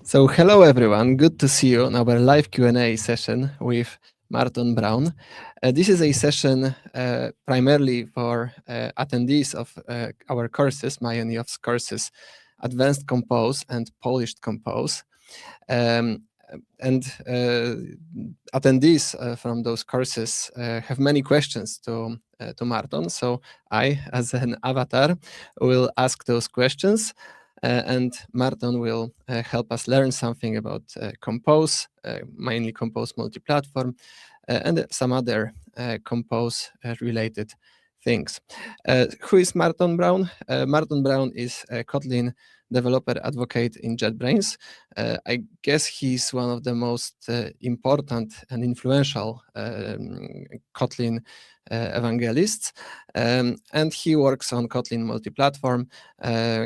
So hello everyone, good to see you on our live Q&A session with Márton Braun. This is a session primarily for attendees of our courses, Myoniov's courses, Advanced Compose and Polished Compose. And attendees from those courses have many questions to Márton. So I, as an avatar, will ask those questions. And Márton will help us learn something about Compose, mainly Compose Multiplatform, and some other Compose-related things. Who is Márton Braun? Márton Braun is a Kotlin developer advocate in JetBrains. I guess he's one of the most important and influential Kotlin evangelists, and he works on Kotlin multiplatform.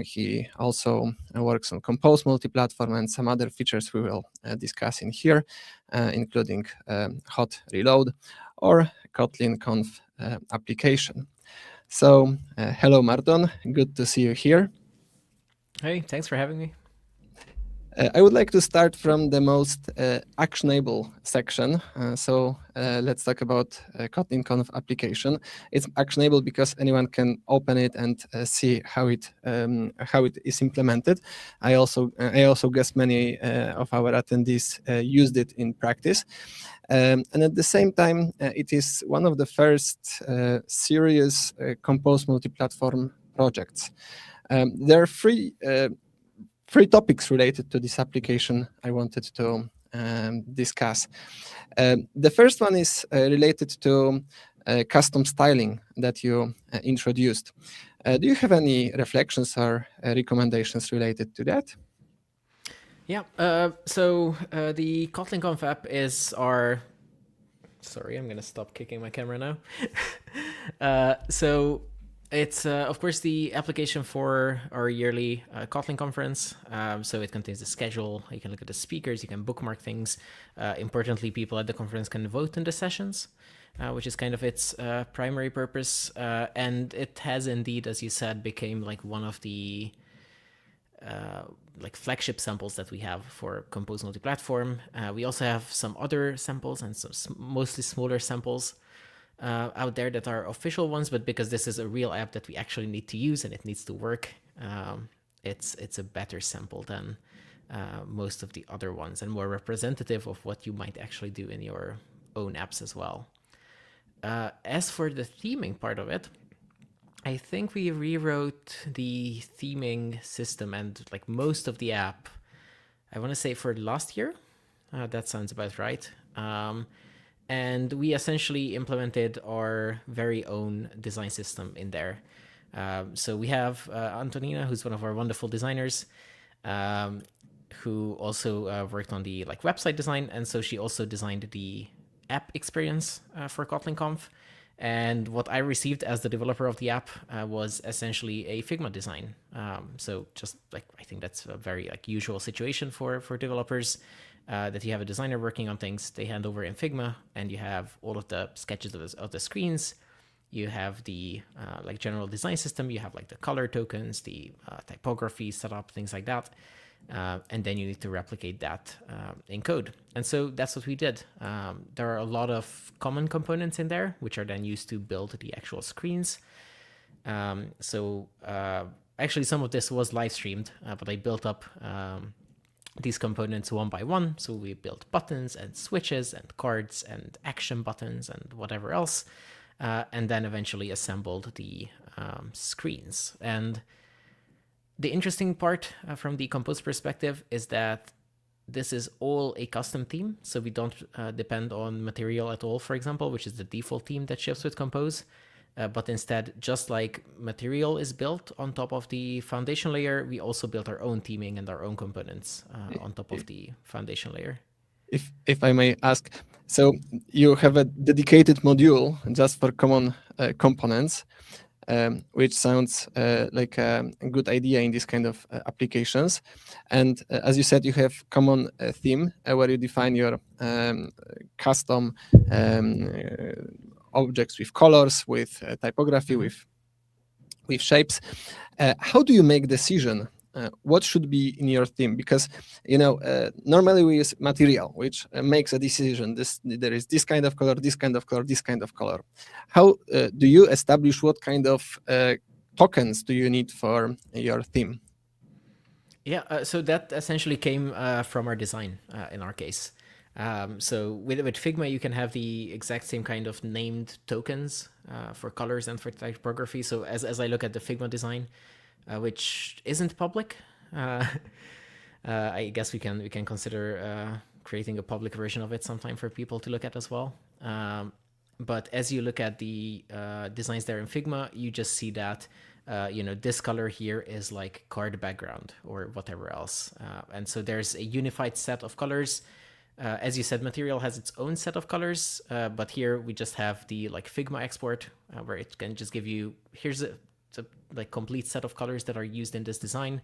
He also works on Compose multiplatform and some other features we will discuss in here, including hot reload or Kotlin conf application. So hello, Márton. Good to see you here. Hey, thanks for having me. I would like to start from the most actionable section. So let's talk about Kotlin Conf application. It's actionable because anyone can open it and see how it is implemented. I also guess many of our attendees used it in practice. And at the same time, it is one of the first serious Compose multi-platform projects. There are three topics related to this application I wanted to discuss. The first one is related to custom styling that you introduced. Do you have any reflections or recommendations related to that? Yeah, so the Kotlin Conf app is our... Sorry, I'm going to stop kicking my camera now. So it's, of course, the application for our yearly Kotlin conference. So it contains the schedule. You can look at the speakers. You can bookmark things. Importantly, people at the conference can vote in the sessions, which is kind of its primary purpose. And it has indeed, as you said, became like one of the like flagship samples that we have for Compose Multiplatform. We also have some other samples and some mostly smaller samples out there that are official ones, but because this is a real app that we actually need to use and it needs to work, it's a better sample than most of the other ones and more representative of what you might actually do in your own apps as well. As for the theming part of it, I think we rewrote the theming system and like most of the app, I want to say for last year. That sounds about right. And we essentially implemented our very own design system in there. So we have Antonina, who's one of our wonderful designers, who also worked on the like website design. And so she also designed the app experience for Kotlin Conf. And what I received as the developer of the app was essentially a Figma design. So just like, I think that's a very like usual situation for developers, that you have a designer working on things, they hand over in Figma, and you have all of the sketches of the screens. You have the like general design system, you have like the color tokens, the typography setup, things like that. And then you need to replicate that in code. And so that's what we did. There are a lot of common components in there, which are then used to build the actual screens. Actually, some of this was live streamed, but I built up these components one by one. So we built buttons and switches and cards and action buttons and whatever else, and then eventually assembled the screens. And the interesting part from the Compose perspective is that this is all a custom theme. So we don't depend on Material at all, for example, which is the default theme that ships with Compose. But instead, just like Material is built on top of the foundation layer, we also built our own theming and our own components on top of the foundation layer. If I may ask, so you have a dedicated module just for common components, which sounds like a good idea in this kind of applications. And as you said, you have common theme where you define your custom objects with colors, with typography, with shapes. How do you make decision what should be in your theme? Because normally we use material, which makes a decision. There is this kind of color, this kind of color, this kind of color. How do you establish what kind of tokens do you need for your theme? Yeah, so that essentially came from our design in our case. So with Figma, you can have the exact same kind of named tokens for colors and for typography. So as I look at the Figma design, which isn't public, I guess we can consider creating a public version of it sometime for people to look at as well. But as you look at the designs there in Figma, you just see that this color here is like card background or whatever else. And so there's a unified set of colors. As you said, material has its own set of colors, but here we just have the like Figma export where it can just give you, here's a like complete set of colors that are used in this design,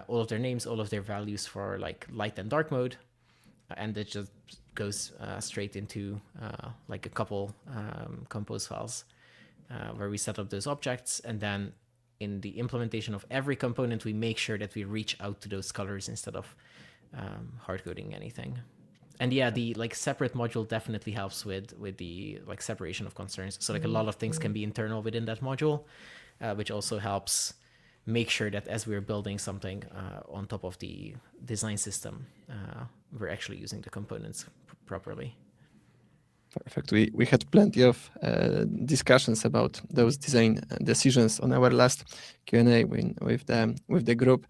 all of their names, all of their values for like light and dark mode. And it just goes straight into like a couple compose files where we set up those objects. And then in the implementation of every component, we make sure that we reach out to those colors instead of hard coding anything. And yeah, the like separate module definitely helps with the like separation of concerns. So like a lot of things can be internal within that module, which also helps make sure that as we're building something on top of the design system, we're actually using the components properly. Perfect. We had plenty of discussions about those design decisions on our last Q&A with the group,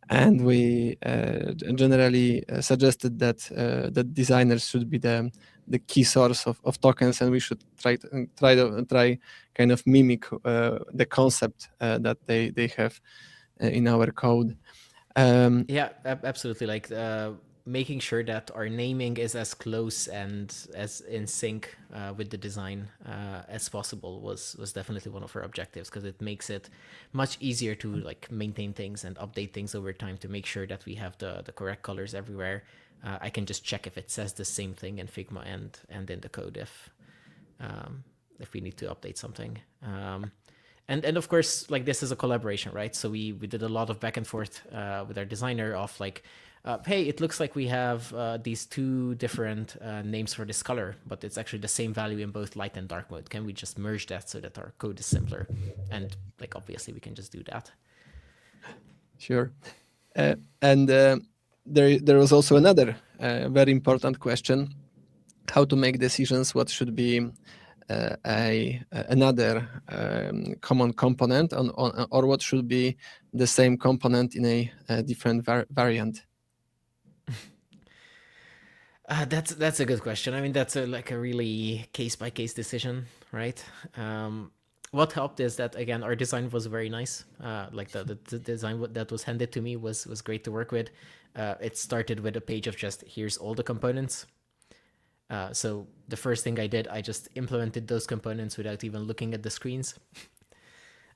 and we generally suggested that that designers should be the key source of tokens, and we should try kind of mimic the concept that they have in our code. Yeah, absolutely. Like making sure that our naming is as close and as in sync with the design as possible was definitely one of our objectives, because it makes it much easier to like maintain things and update things over time to make sure that we have the correct colors everywhere. I can just check if it says the same thing in Figma and in the code if we need to update something. And of course, like this is a collaboration, right? So we did a lot of back and forth with our designer of like, hey, it looks like we have these two different names for this color, but it's actually the same value in both light and dark mode. Can we just merge that so that our code is simpler? And like, obviously we can just do that. Sure. And there was also another very important question: how to make decisions, what should be another common component or what should be the same component in a different variant? That's a good question. I mean, that's like a really case-by-case decision, right? What helped is that, again, our design was very nice. Like the design that was handed to me was great to work with. It started with a page of just, here's all the components. So the first thing I did, I just implemented those components without even looking at the screens.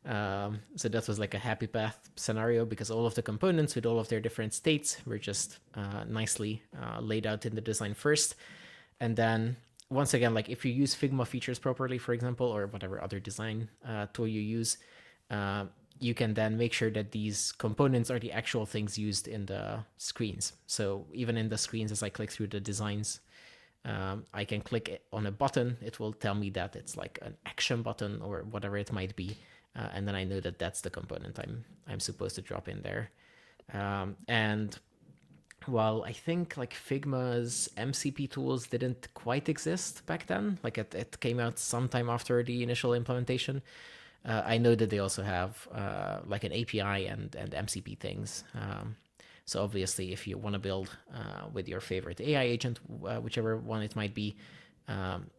So that was like a happy path scenario, because all of the components with all of their different states were just nicely laid out in the design first. And then once again, like if you use Figma features properly, for example, or whatever other design tool you use, you can then make sure that these components are the actual things used in the screens. So even in the screens, as I click through the designs, I can click on a button. It will tell me that it's like an action button or whatever it might be. And then I know that that's the component I'm supposed to drop in there. And while I think like Figma's MCP tools didn't quite exist back then, like it came out sometime after the initial implementation, I know that they also have like an API and MCP things. So obviously, if you want to build with your favorite AI agent, whichever one it might be,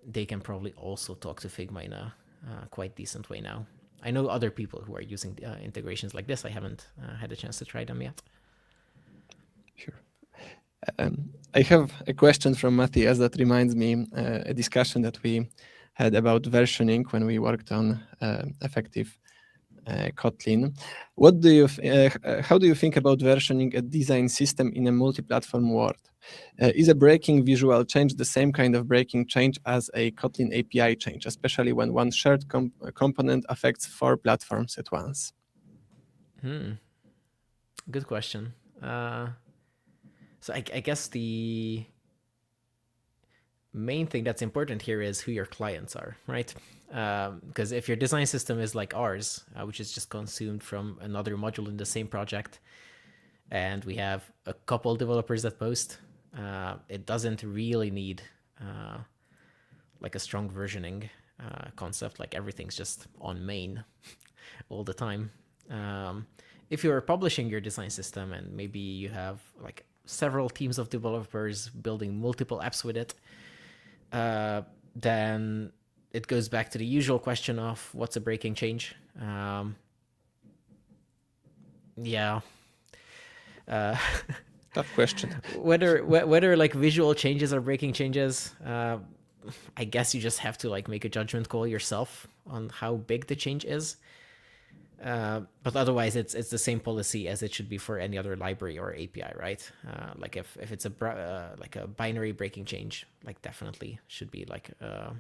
they can probably also talk to Figma in a quite decent way now. I know other people who are using integrations like this. I haven't had a chance to try them yet. Sure. I have a question from Matthias that reminds me a discussion that we had about versioning when we worked on effective Kotlin. How do you think about versioning a design system in a multi-platform world? Is a breaking visual change the same kind of breaking change as a Kotlin API change, especially when one shared component affects 4 platforms at once? Good question. So I guess the main thing that's important here is who your clients are, right? Because if your design system is like ours, which is just consumed from another module in the same project, and we have a couple developers that post, it doesn't really need like a strong versioning concept. Like everything's just on main all the time. If you're publishing your design system and maybe you have like several teams of developers building multiple apps with it, then it goes back to the usual question of what's a breaking change. Yeah. Tough question. Whether like visual changes are breaking changes, I guess you just have to like make a judgment call yourself on how big the change is. But otherwise, it's the same policy as it should be for any other library or API, right? Like if it's like a binary breaking change, like definitely should be like a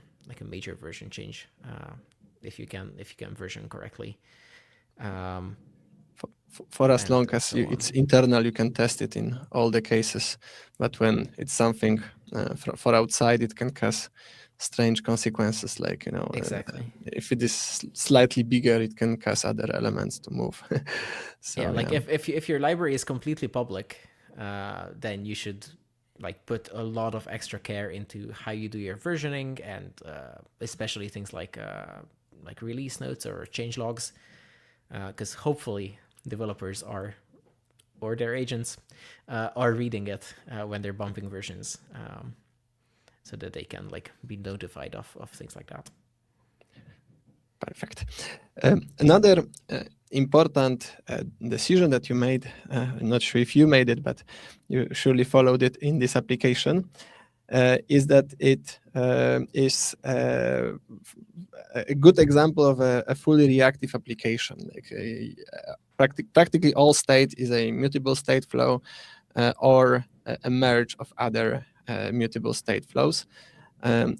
major version change if you can version correctly. For as long as so it's internal, you can test it in all the cases. But when it's something for outside, it can cause strange consequences. Like, exactly. If it is slightly bigger, it can cause other elements to move. So, yeah, like if your library is completely public, then you should like put a lot of extra care into how you do your versioning, and especially things like release notes or change logs, because hopefully developers or their agents are reading it when they're bumping versions, so that they can like be notified of things like that. Perfect. Another important decision that you made, I'm not sure if you made it, but you surely followed it in this application, is that it is a good example of a fully reactive application. Like practically all state is a mutable state flow or a merge of other mutable state flows.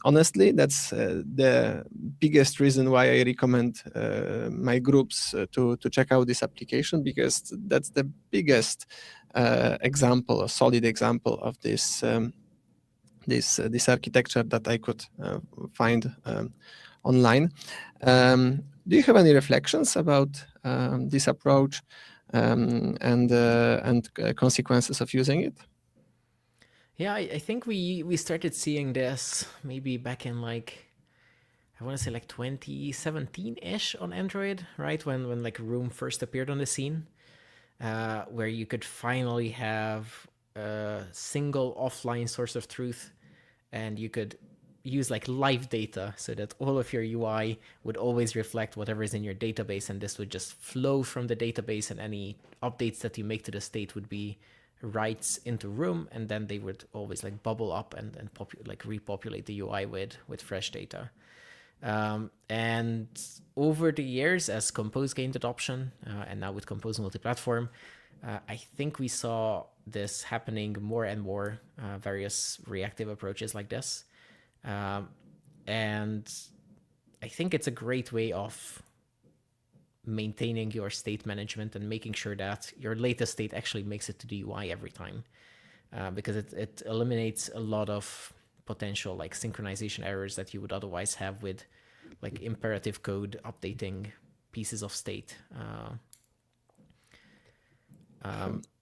Honestly, that's the biggest reason why I recommend my groups to check out this application, because that's the biggest example, a solid example of this this architecture that I could find online. Do you have any reflections about this approach and consequences of using it? Yeah, I think we started seeing this maybe back in like, I want to say like 2017-ish on Android, right? When like Room first appeared on the scene, where you could finally have a single offline source of truth, and you could use like live data so that all of your UI would always reflect whatever is in your database, and this would just flow from the database, and any updates that you make to the state would be writes into Room, and then they would always like bubble up and like repopulate the UI with fresh data. And over the years, as Compose gained adoption, and now with Compose Multiplatform, I think we saw this happening more and more, various reactive approaches like this. And I think it's a great way of maintaining your state management and making sure that your latest state actually makes it to the UI every time, because it eliminates a lot of potential like synchronization errors that you would otherwise have with like imperative code updating pieces of state.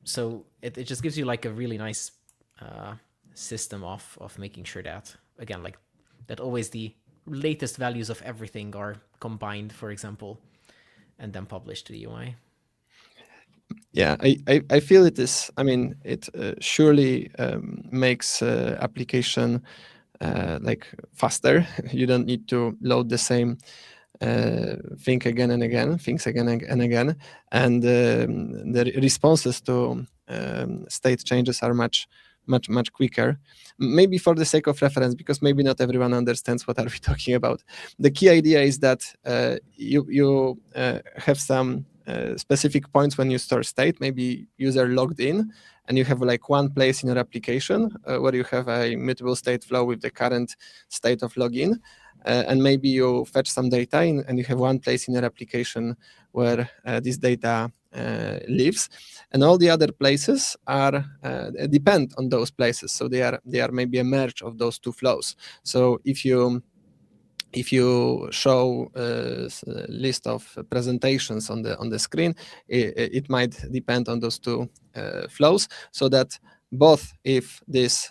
So it just gives you like a really nice system of making sure that, again, like that always the latest values of everything are combined, for example, and then published to the UI. Yeah, I feel it is. I mean, it surely makes application like faster. You don't need to load the same things again and again, and the responses to state changes are much quicker. Maybe for the sake of reference, because maybe not everyone understands what are we talking about. The key idea is that you have some specific points when you store state. Maybe user logged in, and you have like one place in your application where you have a mutable state flow with the current state of login. And maybe you fetch some data and you have one place in your application where this data lives, and all the other places are depend on those places. So they are maybe a merge of those two flows. So if you show a list of presentations on the screen, it might depend on those two flows, so that both if this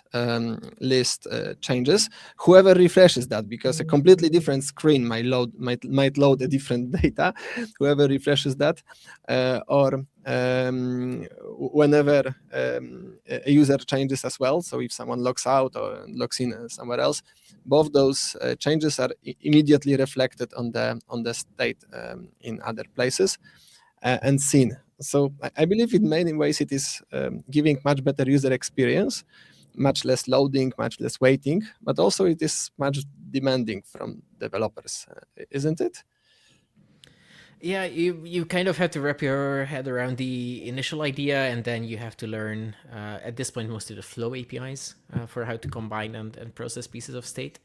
list changes, whoever refreshes that, because a completely different screen might load a different data, whoever refreshes that, or whenever a user changes as well, so if someone logs out or logs in somewhere else, both those changes are immediately reflected on the state in other places and seen. So I believe in many ways it is giving much better user experience, much less loading, much less waiting, but also it is much demanding from developers, isn't it? Yeah, you kind of have to wrap your head around the initial idea, and then you have to learn, at this point, most of the flow APIs for how to combine and process pieces of state.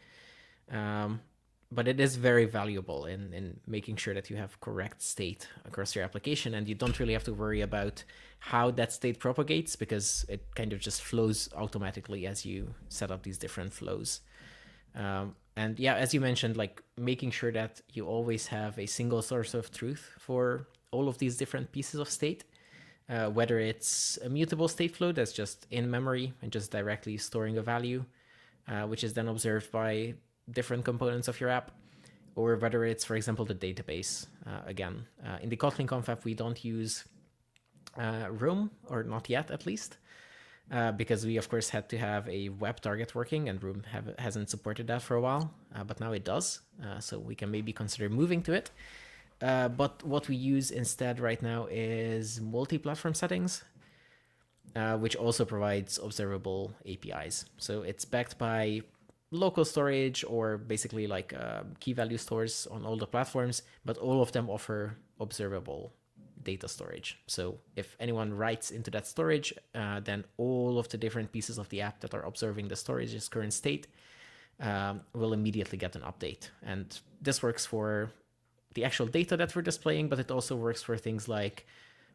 But it is very valuable in making sure that you have correct state across your application, and you don't really have to worry about how that state propagates, because it kind of just flows automatically as you set up these different flows. And yeah, as you mentioned, like making sure that you always have a single source of truth for all of these different pieces of state, whether it's a mutable state flow that's just in memory and just directly storing a value, which is then observed by different components of your app, or whether it's, for example, the database. Again, in the Kotlin Conf app, we don't use Room, or not yet at least, because we, of course, had to have a web target working, and Room hasn't supported that for a while, but now it does. So we can maybe consider moving to it. But what we use instead right now is multi-platform settings, which also provides observable APIs. So it's backed by local storage, or basically like key value stores on all the platforms, but all of them offer observable data storage. So if anyone writes into that storage, then all of the different pieces of the app that are observing the storage's current state will immediately get an update. And this works for the actual data that we're displaying, but it also works for things like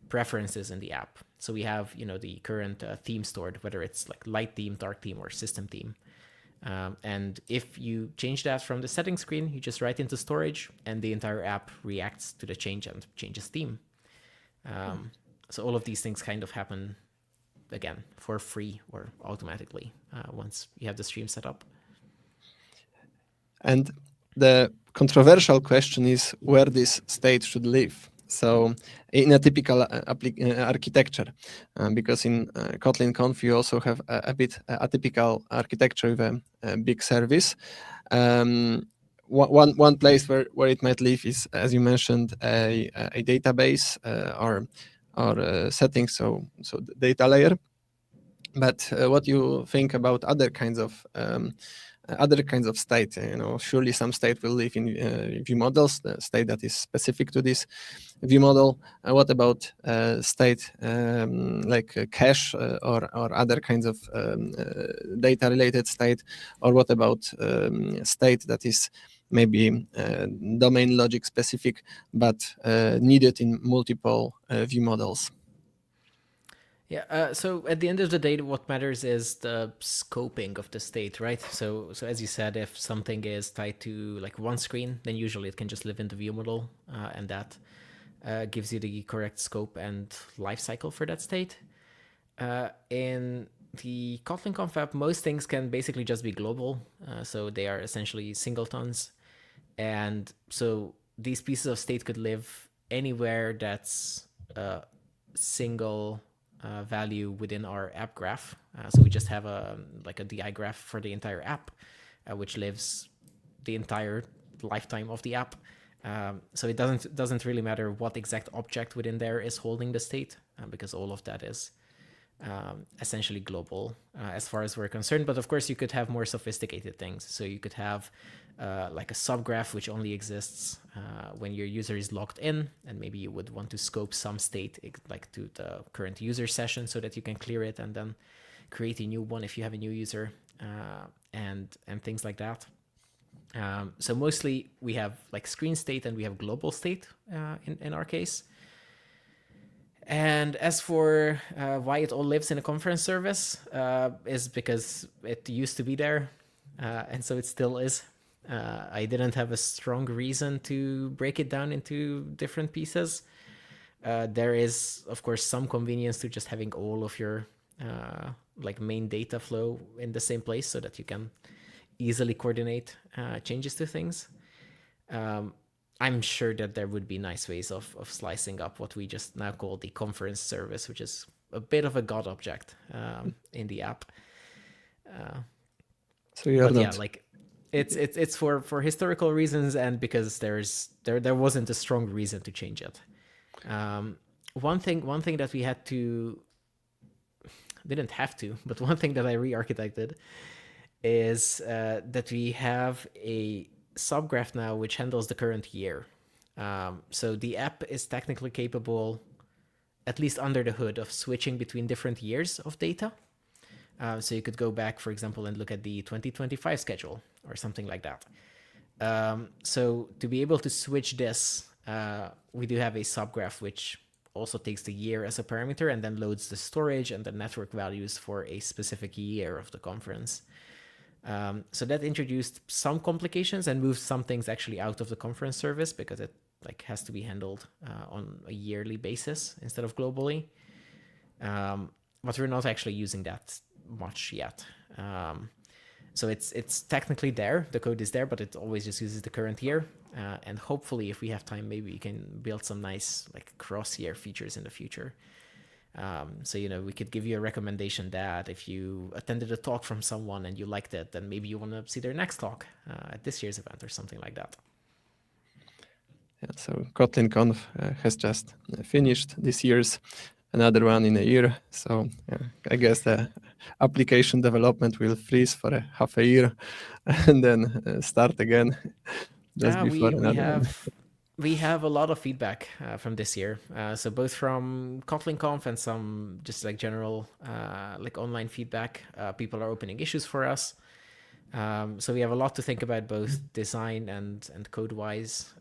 preferences in the app. So we have, the current theme stored, whether it's like light theme, dark theme, or system theme. And if you change that from the settings screen, you just write into storage, and the entire app reacts to the change and changes theme. So all of these things kind of happen, again, for free or automatically once you have the stream set up. And the controversial question is where this state should live. So in a typical architecture, because in Kotlin Conf you also have a bit atypical architecture with a big service. One place where it might live is, as you mentioned, a database or settings, so the data layer. But what do you think about other kinds of state? Surely some state will live in view models, the state that is specific to this view model. What about state like cache or other kinds of data-related state? Or what about state that is maybe domain logic specific, but needed in multiple view models? Yeah, so at the end of the day, what matters is the scoping of the state, right? So as you said, if something is tied to like one screen, then usually it can just live in the view model, and that gives you the correct scope and life cycle for that state. In the Kotlin Conf app, most things can basically just be global, so they are essentially singletons, and so these pieces of state could live anywhere that's a single value within our app graph. So we just have a DI graph for the entire app, which lives the entire lifetime of the app. So it doesn't really matter what exact object within there is holding the state, because all of that is essentially global as far as we're concerned. But of course, you could have more sophisticated things. So you could have like a subgraph which only exists when your user is logged in, and maybe you would want to scope some state like to the current user session so that you can clear it and then create a new one if you have a new user, and things like that. So mostly we have like screen state and we have global state in our case. And as for why it all lives in a conference service, is because it used to be there, and so it still is. I didn't have a strong reason to break it down into different pieces. There is, of course, some convenience to just having all of your like main data flow in the same place so that you can easily coordinate changes to things. I'm sure that there would be nice ways of slicing up what we just now call the conference service, which is a bit of a god object in the app. So you're But yeah, not. like it's for historical reasons and because there wasn't a strong reason to change it. One thing that we had to didn't have to, but one thing that I re-architected is that we have a subgraph now which handles the current year. So the app is technically capable, at least under the hood, of switching between different years of data. So you could go back, for example, and look at the 2025 schedule or something like that. So to be able to switch this, we do have a subgraph which also takes the year as a parameter and then loads the storage and the network values for a specific year of the conference. So that introduced some complications and moved some things actually out of the conference service because it like has to be handled on a yearly basis instead of globally. But we're not actually using that much yet. So it's technically there. The code is there, but it always just uses the current year. And hopefully, if we have time, maybe we can build some nice like cross-year features in the future. So we could give you a recommendation that if you attended a talk from someone and you liked it, then maybe you want to see their next talk at this year's event or something like that. Yeah, so Kotlin Conf has just finished this year's, another one in a year. So I guess the application development will freeze for half a year and then start again just before another one. We have a lot of feedback from this year. So both from Kotlin Conf and some just like general like online feedback. People are opening issues for us. So we have a lot to think about, both design and code wise.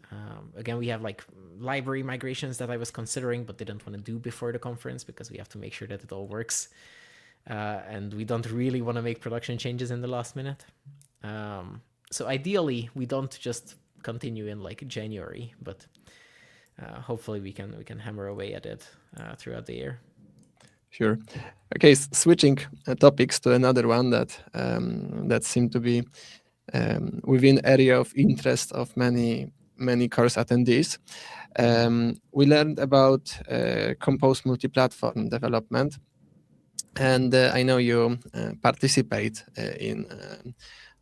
Again, we have like library migrations that I was considering but didn't want to do before the conference because we have to make sure that it all works. And we don't really want to make production changes in the last minute. So ideally, we don't just continue in like January, but hopefully we can hammer away at it throughout the year. Sure. Okay, switching topics to another one that seemed to be within area of interest of many course attendees. We learned about Compose Multiplatform development, and I know you participate in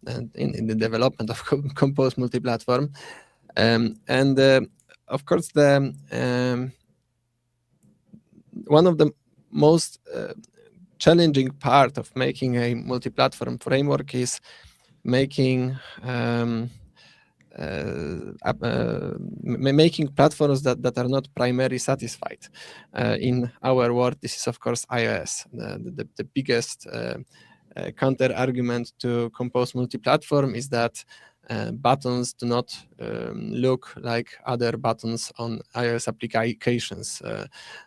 the development of Compose Multiplatform, and of course the one of the most challenging part of making a multi-platform framework is making making platforms that are not primarily satisfied. In our world, this is of course iOS, the biggest counter argument to Compose Multiplatform is that buttons do not look like other buttons on iOS applications.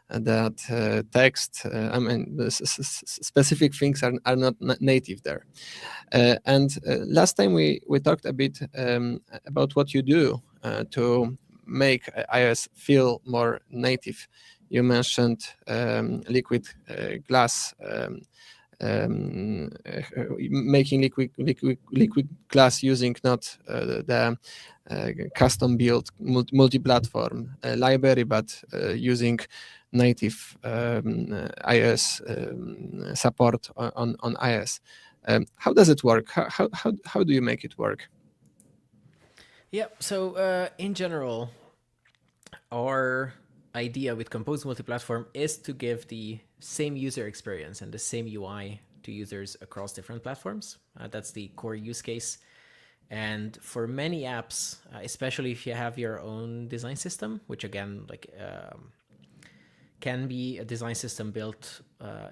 That text, specific things are not native there. And last time we talked a bit about what you do to make iOS feel more native. You mentioned liquid glass. Making liquid glass using not the custom built multi-platform library, but using native iOS support on iOS. How does it work? How do you make it work? Yeah, so in general, our idea with Compose Multiplatform is to give the same user experience and the same UI to users across different platforms. That's the core use case. And for many apps, especially if you have your own design system, which again, like can be a design system built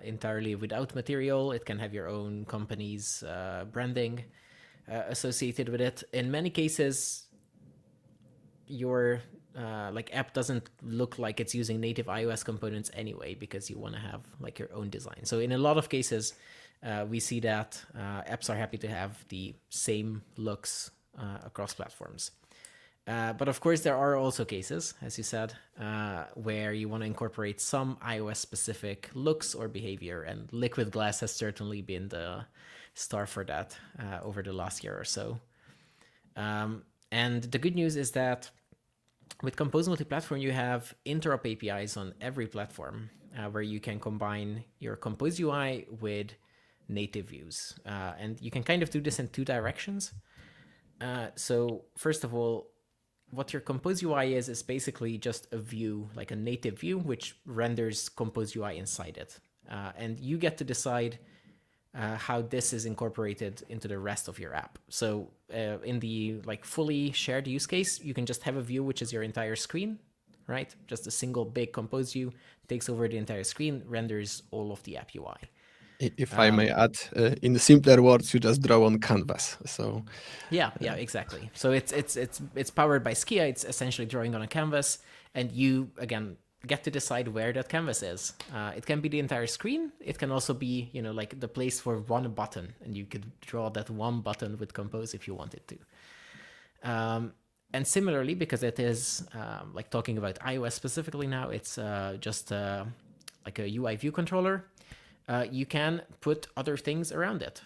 entirely without material. It can have your own company's branding associated with it. In many cases, your app doesn't look like it's using native iOS components anyway, because you want to have like your own design. So in a lot of cases, we see that apps are happy to have the same looks across platforms. But of course, there are also cases, as you said, where you want to incorporate some iOS specific looks or behavior, and Liquid Glass has certainly been the star for that over the last year or so. And the good news is that with Compose Multiplatform, you have interop APIs on every platform where you can combine your Compose UI with native views. And you can kind of do this in two directions. So first of all, what your Compose UI is basically just a view, like a native view, which renders Compose UI inside it. And you get to decide how this is incorporated into the rest of your app. So in the like fully shared use case, you can just have a view which is your entire screen, right? Just a single big Compose view takes over the entire screen, renders all of the app UI. If I may add, in the simpler words, you just draw on canvas. So yeah, exactly. So it's powered by Skia. It's essentially drawing on a canvas, and you again get to decide where that canvas is. It can be the entire screen. It can also be, like the place for one button, and you could draw that one button with Compose if you wanted to. And similarly, because it is like talking about iOS specifically now, it's just like a UI view controller. You can put other things around it.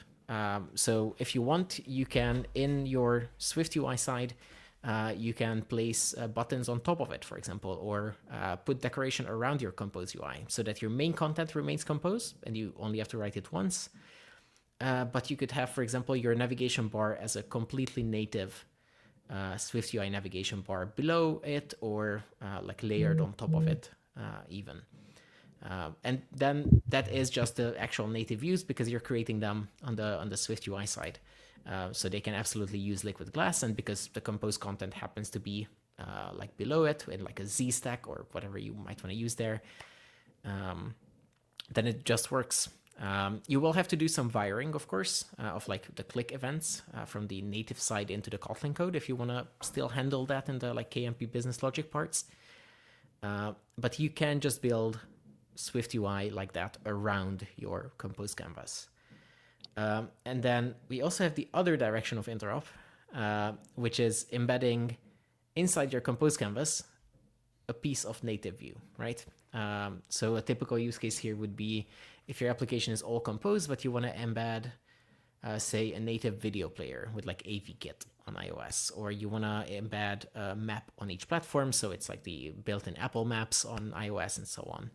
So if you want, you can, in your Swift UI side, you can place buttons on top of it, for example, or put decoration around your Compose UI so that your main content remains Compose and you only have to write it once. But you could have, for example, your navigation bar as a completely native Swift UI navigation bar below it, or like layered on top of it even. And then that is just the actual native views because you're creating them on the Swift UI side. So they can absolutely use Liquid Glass, and because the Compose content happens to be like below it in like a Z stack or whatever you might want to use there, then it just works. You will have to do some wiring, of course, of like the click events from the native side into the Kotlin code if you want to still handle that in the like KMP business logic parts. But you can just build Swift UI like that around your Compose canvas. And then we also have the other direction of interop, which is embedding inside your Compose canvas a piece of native view, right? So a typical use case here would be if your application is all Compose, but you want to embed, say, a native video player with like AVKit on iOS, or you want to embed a map on each platform, so it's like the built-in Apple Maps on iOS and so on.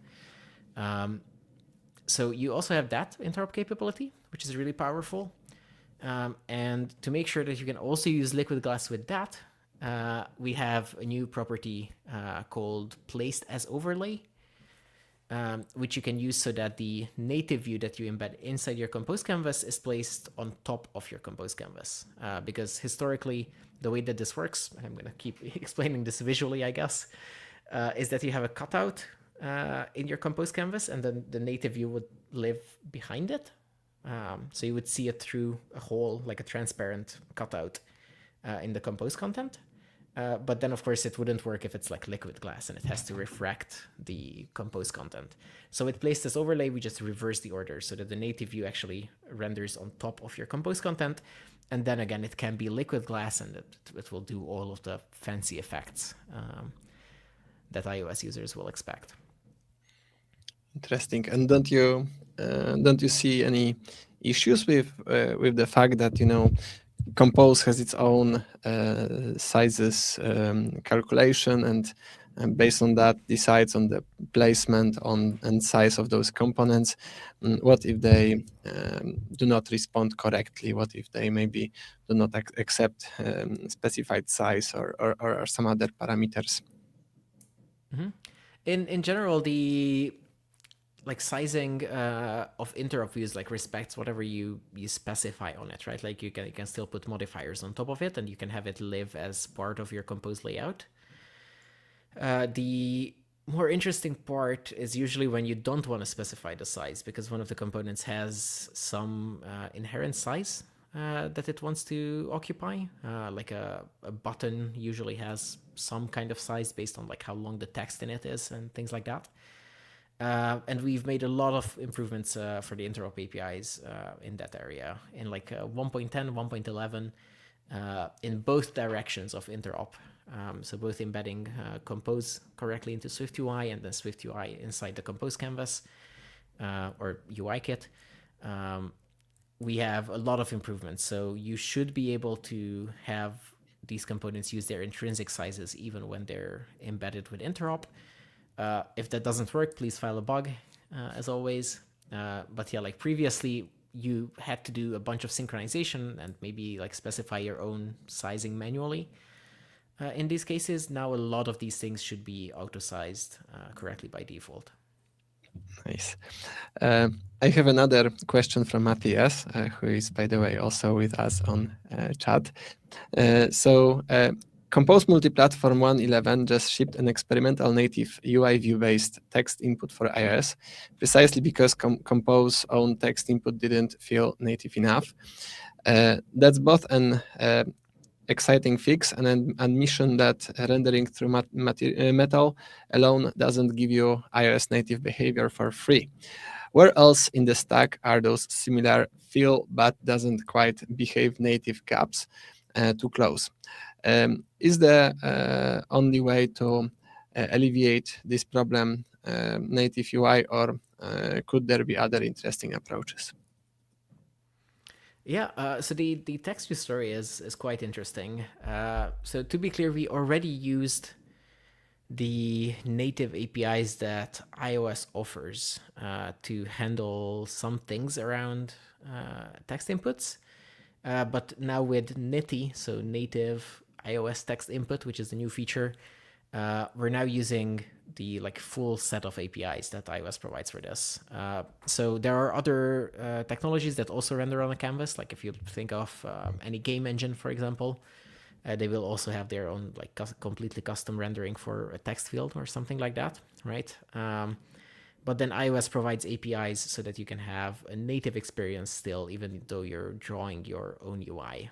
So you also have that interop capability, which is really powerful. And to make sure that you can also use Liquid Glass with that, we have a new property called Placed as Overlay, which you can use so that the native view that you embed inside your Compose canvas is placed on top of your Compose canvas. Because historically, the way that this works, and I'm going to keep explaining this visually, I guess, is that you have a cutout in your Compose canvas, and then the native view would live behind it. So you would see it through a hole, like a transparent cutout in the Compose content. But then, of course, it wouldn't work if it's like Liquid Glass and it has to refract the Compose content. So with Placed as Overlay, we just reverse the order so that the native view actually renders on top of your Compose content. And then again, it can be Liquid Glass, and it will do all of the fancy effects that iOS users will expect. Interesting. And don't you see any issues with the fact that Compose has its own sizes calculation, and based on that decides on the placement and size of those components? What if they do not respond correctly? What if they maybe do not accept specified size or some other parameters? Mm-hmm. In general, the like sizing of interop views like respects whatever you specify on it, right? Like you can still put modifiers on top of it, and you can have it live as part of your Compose layout. The more interesting part is usually when you don't want to specify the size, because one of the components has some inherent size that it wants to occupy. Like a button usually has some kind of size based on like how long the text in it is and things like that. And we've made a lot of improvements for the interop APIs in that area in like 1.10, 1.11 in both directions of interop. So both embedding Compose correctly into SwiftUI and then SwiftUI inside the Compose canvas or UI kit. We have a lot of improvements. So you should be able to have these components use their intrinsic sizes even when they're embedded with interop. If that doesn't work, please file a bug, as always. But yeah, like previously, you had to do a bunch of synchronization and maybe like specify your own sizing manually. In these cases, now a lot of these things should be auto-sized correctly by default. Nice. I have another question from Matthias, who is, by the way, also with us on chat. Compose Multiplatform 1.11 just shipped an experimental native UI view-based text input for iOS, precisely because Compose own text input didn't feel native enough. That's both an exciting fix and an admission that rendering through Metal alone doesn't give you iOS native behavior for free. Where else in the stack are those similar feel but doesn't quite behave native gaps to close? Is the only way to alleviate this problem native UI, or could there be other interesting approaches? Yeah, so the text view story is quite interesting. So to be clear, we already used the native APIs that iOS offers to handle some things around text inputs. But now with Nitty, so native iOS text input, which is the new feature, we're now using the like full set of APIs that iOS provides for this. So there are other technologies that also render on a canvas. Like if you think of any game engine, for example, they will also have their own like completely custom rendering for a text field or something like that, right? But then iOS provides APIs so that you can have a native experience still, even though you're drawing your own UI.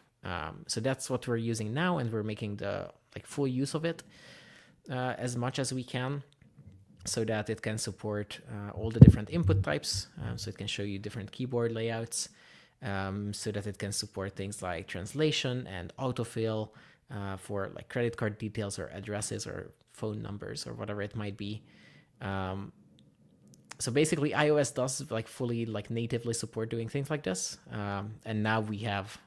So that's what we're using now, and we're making the like full use of it as much as we can, so that it can support all the different input types. So it can show you different keyboard layouts, so that it can support things like translation and autofill for like credit card details or addresses or phone numbers or whatever it might be. So basically iOS does like fully like natively support doing things like this. And now we have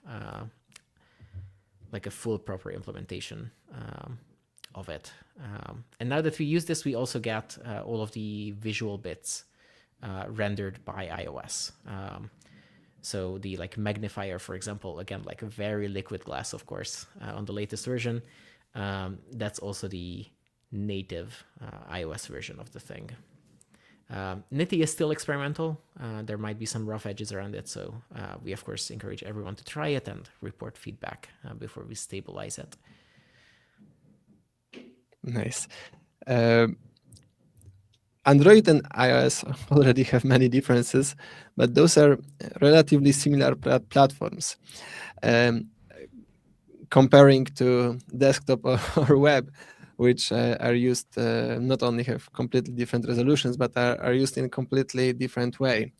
like a full proper implementation of it. And now that we use this, we also get all of the visual bits rendered by iOS. So the like magnifier, for example, again, like a very liquid glass, of course, on the latest version. That's also the native iOS version of the thing. Nitty is still experimental. There might be some rough edges around it. So we, of course, encourage everyone to try it and report feedback before we stabilize it. Nice. Android and iOS already have many differences, but those are relatively similar platforms. Comparing to desktop or web, which are used, not only have completely different resolutions, but are used in a completely different way.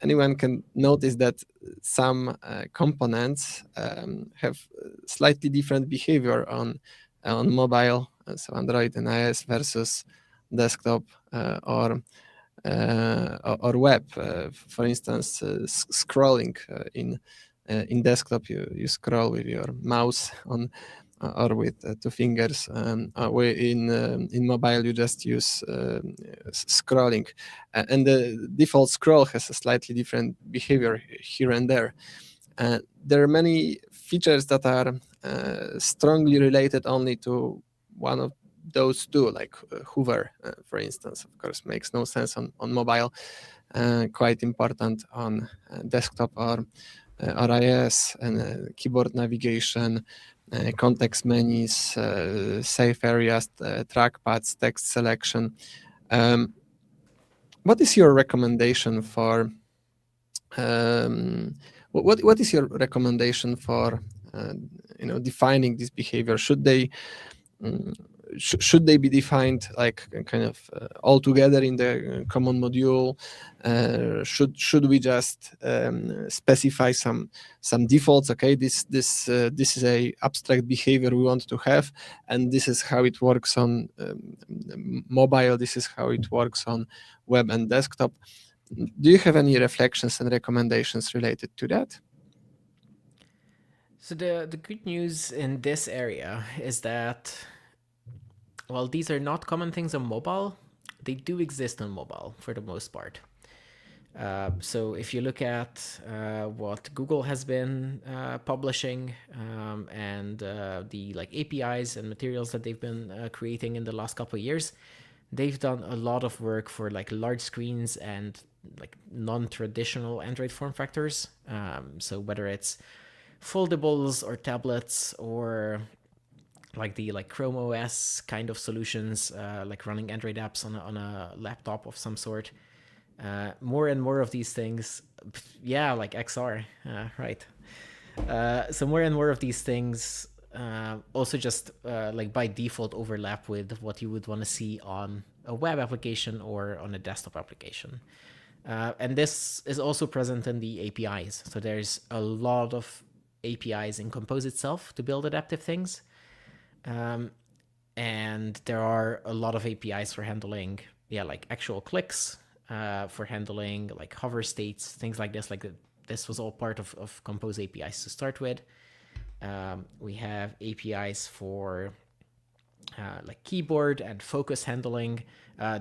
Anyone can notice that some components have slightly different behavior on mobile, so Android and iOS versus desktop or web. For instance, scrolling in desktop, you scroll with your mouse on or with 2 fingers. In mobile, you just use scrolling, and the default scroll has a slightly different behavior here and there. There are many features that are strongly related only to one of those two, like hover, for instance. Of course, makes no sense on mobile, quite important on desktop or iOS, and keyboard navigation, context menus, safe areas, trackpads, text selection. What is your recommendation for what is your recommendation for defining this behavior? Should they should they be defined like kind of all together in the common module? Should we just specify some defaults? Okay, this is a abstract behavior we want to have, and this is how it works on mobile. This is how it works on web and desktop. Do you have any reflections and recommendations related to that? So the good news in this area is that, well, these are not common things on mobile. They do exist on mobile for the most part. So if you look at what Google has been publishing and the like APIs and materials that they've been creating in the last couple of years, they've done a lot of work for like large screens and like non-traditional Android form factors. So whether it's foldables or tablets or like the like Chrome OS kind of solutions, like running Android apps on a laptop of some sort. More and more of these things, yeah, like XR, right. So more and more of these things also just like by default overlap with what you would want to see on a web application or on a desktop application. And this is also present in the APIs. So there's a lot of APIs in Compose itself to build adaptive things. And there are a lot of APIs for handling, like actual clicks, for handling like hover states, things like this. Like this was all part of Compose APIs to start with. We have APIs for like keyboard and focus handling.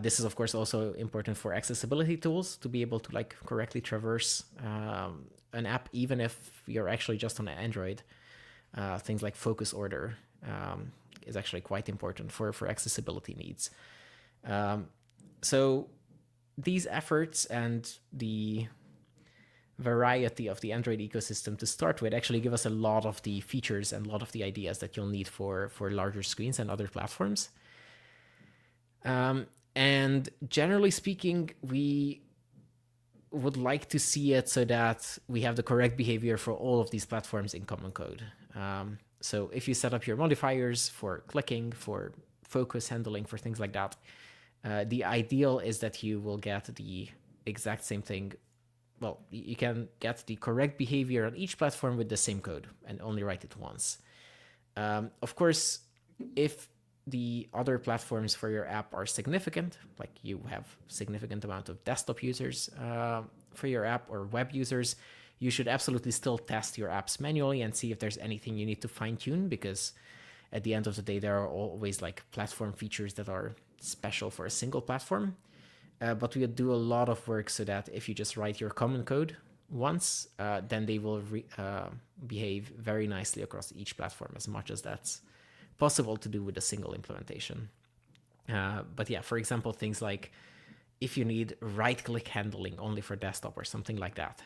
This is of course also important for accessibility tools to be able to like correctly traverse an app, even if you're actually just on Android. Things like focus order is actually quite important for accessibility needs. So these efforts and the variety of the Android ecosystem to start with actually give us a lot of the features and a lot of the ideas that you'll need for larger screens and other platforms. And generally speaking, we would like to see it so that we have the correct behavior for all of these platforms in common code. So if you set up your modifiers for clicking, for focus handling, for things like that, the ideal is that you will get the exact same thing. Well, you can get the correct behavior on each platform with the same code and only write it once. Of course, if the other platforms for your app are significant, like you have significant amount of desktop users for your app or web users, you should absolutely still test your apps manually and see if there's anything you need to fine tune, because at the end of the day, there are always like platform features that are special for a single platform. But we do a lot of work so that if you just write your common code once, then they will behave very nicely across each platform, as much as that's possible to do with a single implementation. But yeah, for example, things like if you need right-click handling only for desktop or something like that,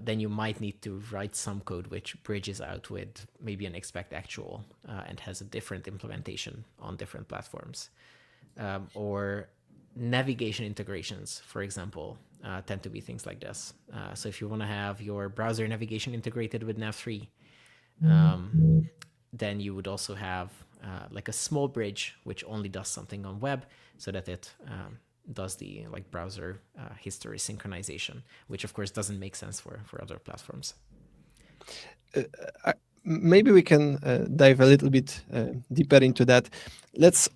then you might need to write some code which bridges out with maybe an expect actual and has a different implementation on different platforms. Or navigation integrations, for example, tend to be things like this. So if you want to have your browser navigation integrated with Nav3, then you would also have like a small bridge which only does something on web, so that it does the like browser history synchronization, which of course doesn't make sense for other platforms. Maybe we can dive a little bit deeper into that. Let's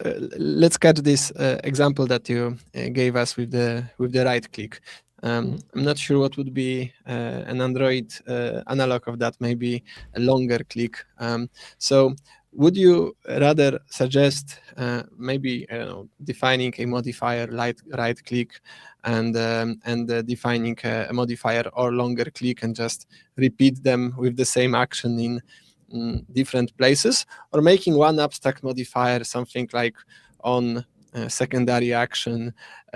catch this example that you gave us with the right click. I'm not sure what would be an Android analog of that. Maybe a longer click. So would you rather suggest maybe defining a modifier like right click and defining a modifier or longer click and just repeat them with the same action in different places, or making one abstract modifier, something like on secondary action,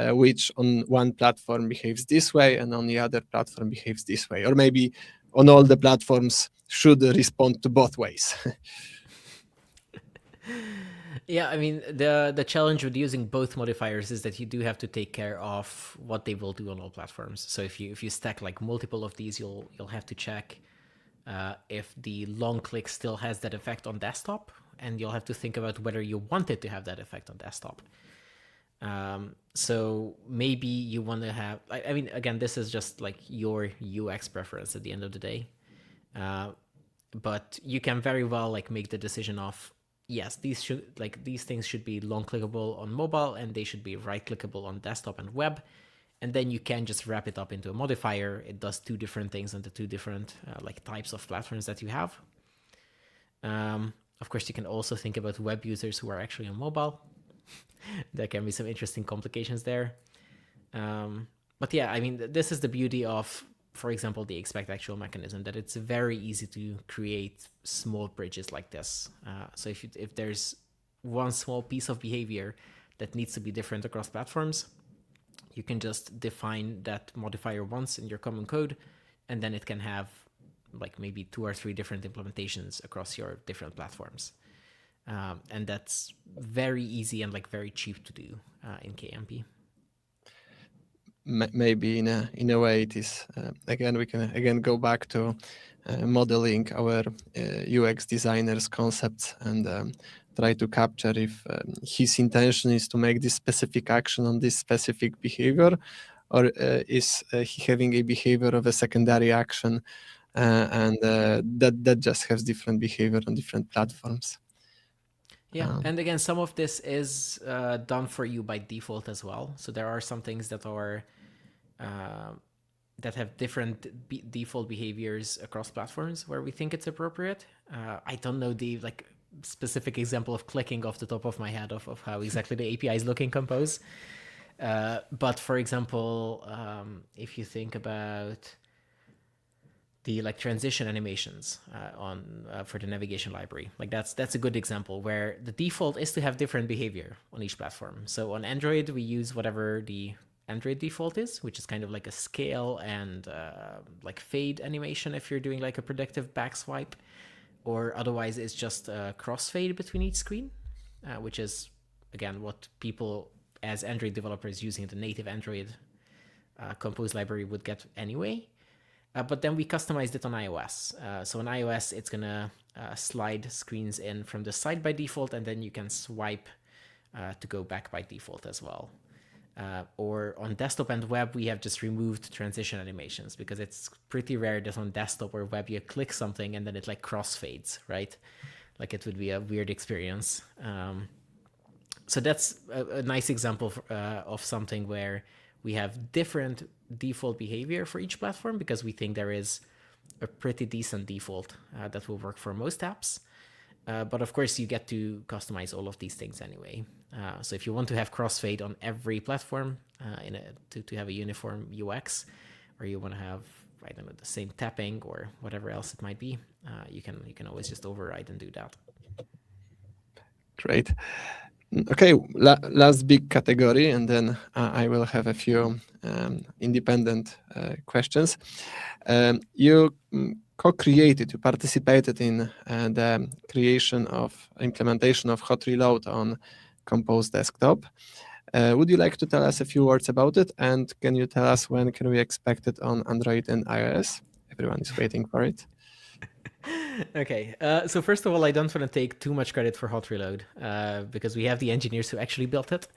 which on one platform behaves this way and on the other platform behaves this way, or maybe on all the platforms should respond to both ways? Yeah, I mean, the challenge with using both modifiers is that you do have to take care of what they will do on all platforms. So if you stack like multiple of these, you'll have to check if the long click still has that effect on desktop, and you'll have to think about whether you want it to have that effect on desktop. So maybe you want to have, I mean, again, this is just like your UX preference at the end of the day. But you can very well like make the decision of, yes, these things should be long clickable on mobile and they should be right clickable on desktop and web. And then you can just wrap it up into a modifier. It does two different things on the two different like types of platforms that you have. Of course, you can also think about web users who are actually on mobile. There can be some interesting complications there. But yeah, I mean, this is the beauty of, for example, the expect actual mechanism, that it's very easy to create small bridges like this. So if there's one small piece of behavior that needs to be different across platforms, you can just define that modifier once in your common code, and then it can have like maybe 2 or 3 different implementations across your different platforms. And that's very easy and like very cheap to do in KMP. Maybe in a way it is. Again, we can again go back to modeling our UX designer's concepts and try to capture if his intention is to make this specific action on this specific behavior, or is he having a behavior of a secondary action, and that just has different behavior on different platforms. Yeah, and again, some of this is done for you by default as well. So there are some things that are that have different default behaviors across platforms where we think it's appropriate. I don't know the like specific example of clicking off the top of my head of how exactly the API is looking Compose. But for example, if you think about the like transition animations for the navigation library, like that's a good example where the default is to have different behavior on each platform. So on Android, we use whatever the Android default is, which is kind of like a scale and like fade animation if you're doing like a predictive back swipe, or otherwise it's just a crossfade between each screen, which is again what people as Android developers using the native Android Compose library would get anyway. But then we customized it on iOS. So on iOS, it's gonna slide screens in from the side by default, and then you can swipe to go back by default as well. Or on desktop and web, we have just removed transition animations because it's pretty rare that on desktop or web you click something and then it like crossfades, right? Like it would be a weird experience. So that's a nice example of something where we have different default behavior for each platform because we think there is a pretty decent default that will work for most apps. But of course, you get to customize all of these things anyway. So if you want to have crossfade on every platform to have a uniform UX, or you want to have, I don't know, the same tapping or whatever else it might be, you can always just override and do that. Great. Okay, last big category, and then I will have a few independent questions. You co-created, you participated in the implementation of hot reload on Compose Desktop. Would you like to tell us a few words about it? And can you tell us when can we expect it on Android and iOS? Everyone is waiting for it. Okay, so first of all, I don't want to take too much credit for hot reload because we have the engineers who actually built it.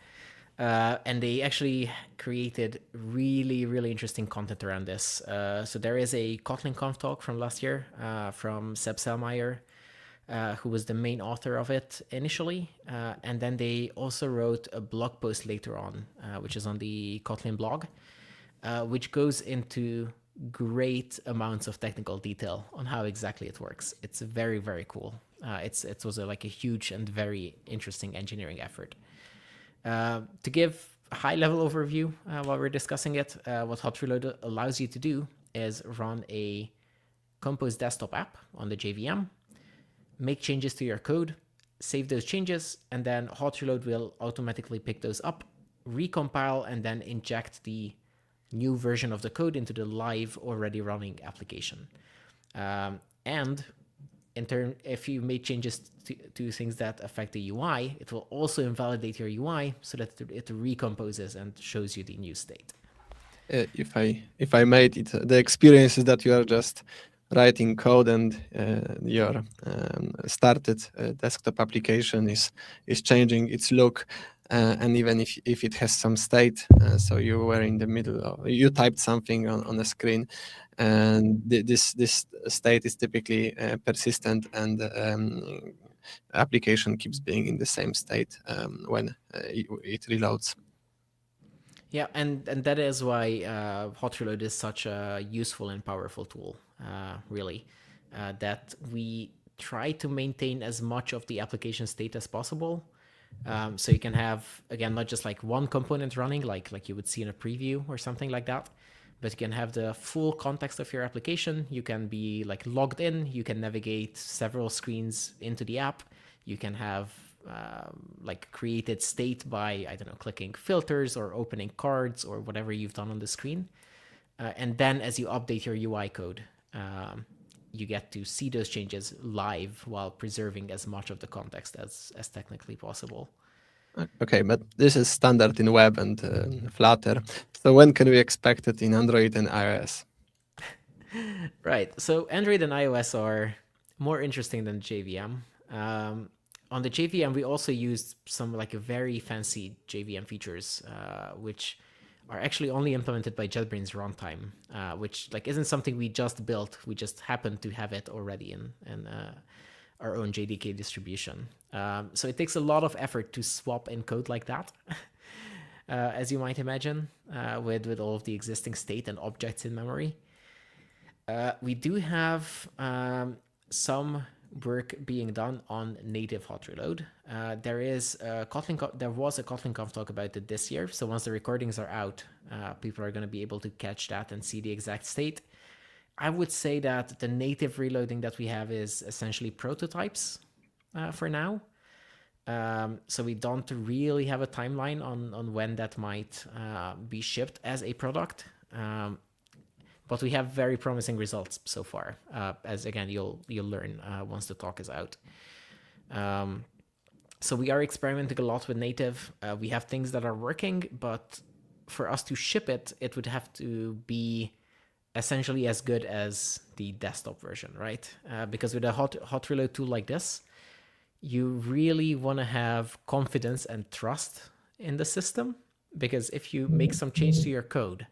And they actually created really, really interesting content around this. So there is a Kotlin Conf talk from last year from Seb Selmayr, who was the main author of it initially. And then they also wrote a blog post later on, which is on the Kotlin blog, which goes into great amounts of technical detail on how exactly it works. It's very, very cool. It was like a huge and very interesting engineering effort. To give a high-level overview while we're discussing it, what hot reload allows you to do is run a Compose desktop app on the JVM, make changes to your code, save those changes, and then hot reload will automatically pick those up, recompile, and then inject the new version of the code into the live already running application. And in turn, if you made changes to things that affect the UI, it will also invalidate your UI so that it recomposes and shows you the new state. If I made it, the experience is that you are just writing code and your started desktop application is changing its look, and even if it has some state, so you were in the middle of, you typed something on the screen, and this state is typically persistent, and application keeps being in the same state when it reloads. Yeah, and that is why hot reload is such a useful and powerful tool, really, that we try to maintain as much of the application state as possible. So you can have, again, not just like one component running, like you would see in a preview or something like that, but you can have the full context of your application. You can be like logged in, you can navigate several screens into the app. You can have like created state by, I don't know, clicking filters or opening cards or whatever you've done on the screen. And then as you update your UI code, you get to see those changes live while preserving as much of the context as technically possible. Okay, but this is standard in web and Flutter. So when can we expect it in Android and iOS? Right. So Android and iOS are more interesting than JVM. On the JVM, we also used some like very fancy JVM features, which are actually only implemented by JetBrains runtime, which like isn't something we just built. We just happen to have it already in our own JDK distribution. So it takes a lot of effort to swap in code like that, as you might imagine, with all of the existing state and objects in memory. We do have some work being done on native hot reload. There was a Kotlin Conf talk about it this year. So once the recordings are out, people are going to be able to catch that and see the exact state. I would say that the native reloading that we have is essentially prototypes for now. So we don't really have a timeline on when that might be shipped as a product. But we have very promising results so far, as again, you'll learn once the talk is out. So we are experimenting a lot with native. We have things that are working, but for us to ship it, it would have to be essentially as good as the desktop version, right? Because with a hot reload tool like this, you really want to have confidence and trust in the system, because if you make some change to your code,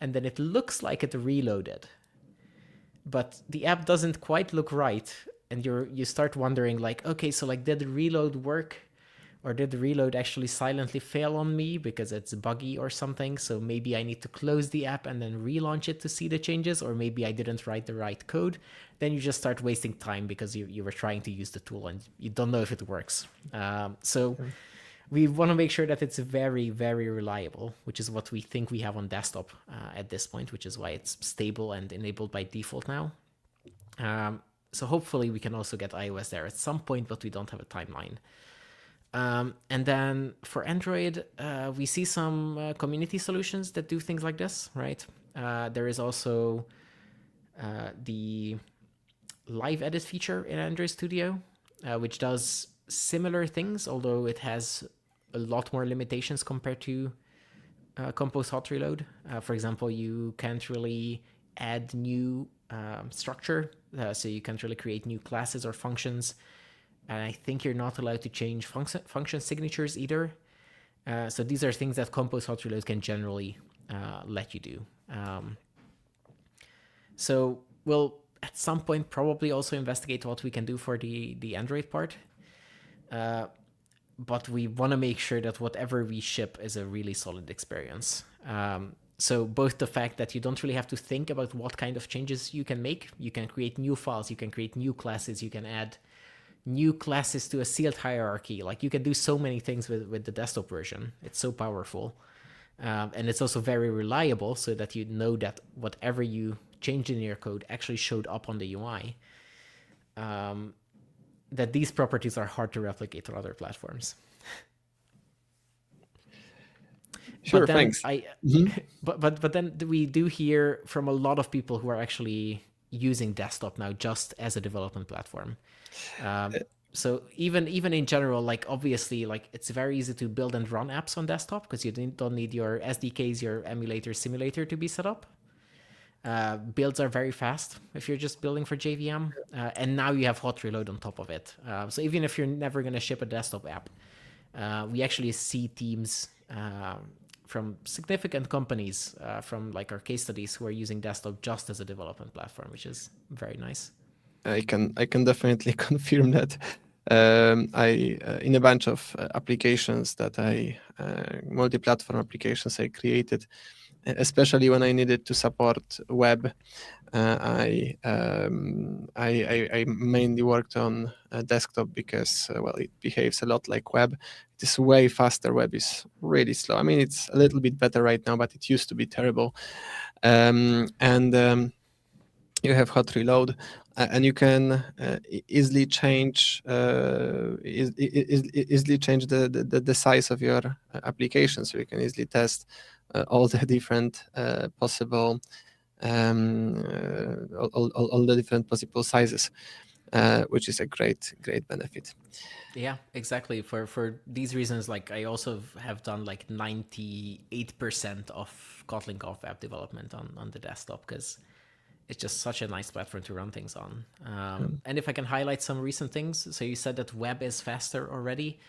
and then it looks like it reloaded, but the app doesn't quite look right, and you start wondering like, okay, so like did the reload work, or did the reload actually silently fail on me because it's buggy or something? So maybe I need to close the app and then relaunch it to see the changes, or maybe I didn't write the right code. Then you just start wasting time because you were trying to use the tool and you don't know if it works. We want to make sure that it's very, very reliable, which is what we think we have on desktop at this point, which is why it's stable and enabled by default now. So hopefully we can also get iOS there at some point, but we don't have a timeline. And then for Android, we see some community solutions that do things like this, right? There is also the live edit feature in Android Studio, which does similar things, although it has a lot more limitations compared to Compose Hot Reload. For example, you can't really add new structure, so you can't really create new classes or functions. And I think you're not allowed to change function signatures either. So these are things that Compose Hot Reload can generally let you do. So we'll at some point probably also investigate what we can do for the Android part. But we want to make sure that whatever we ship is a really solid experience. So both the fact that you don't really have to think about what kind of changes you can make. You can create new files, you can create new classes, you can add new classes to a sealed hierarchy. Like you can do so many things with the desktop version. It's so powerful. And it's also very reliable, so that you know that whatever you changed in your code actually showed up on the UI. That these properties are hard to replicate on other platforms. Sure, thanks. But then we do hear from a lot of people who are actually using desktop now just as a development platform. So even in general, like obviously, like it's very easy to build and run apps on desktop because you don't need your SDKs, your emulator, simulator to be set up. Builds are very fast if you're just building for JVM, and now you have hot reload on top of it. So even if you're never going to ship a desktop app, we actually see teams from significant companies from like our case studies who are using desktop just as a development platform, which is very nice. I can definitely confirm that. I in a bunch of applications that multi-platform applications I created, especially when I needed to support web. I mainly worked on desktop because well, it behaves a lot like web. It is way faster. Web is really slow. I mean, it's a little bit better right now, but it used to be terrible. You have hot reload, and you can easily change easily change the size of your application. So you can easily test all the different possible all the different possible sizes, which is a great benefit. Yeah, exactly. For these reasons, like I also have done like 98% of Kotlin Conf app development on the desktop because it's just such a nice platform to run things on. And if I can highlight some recent things, so you said that web is faster already.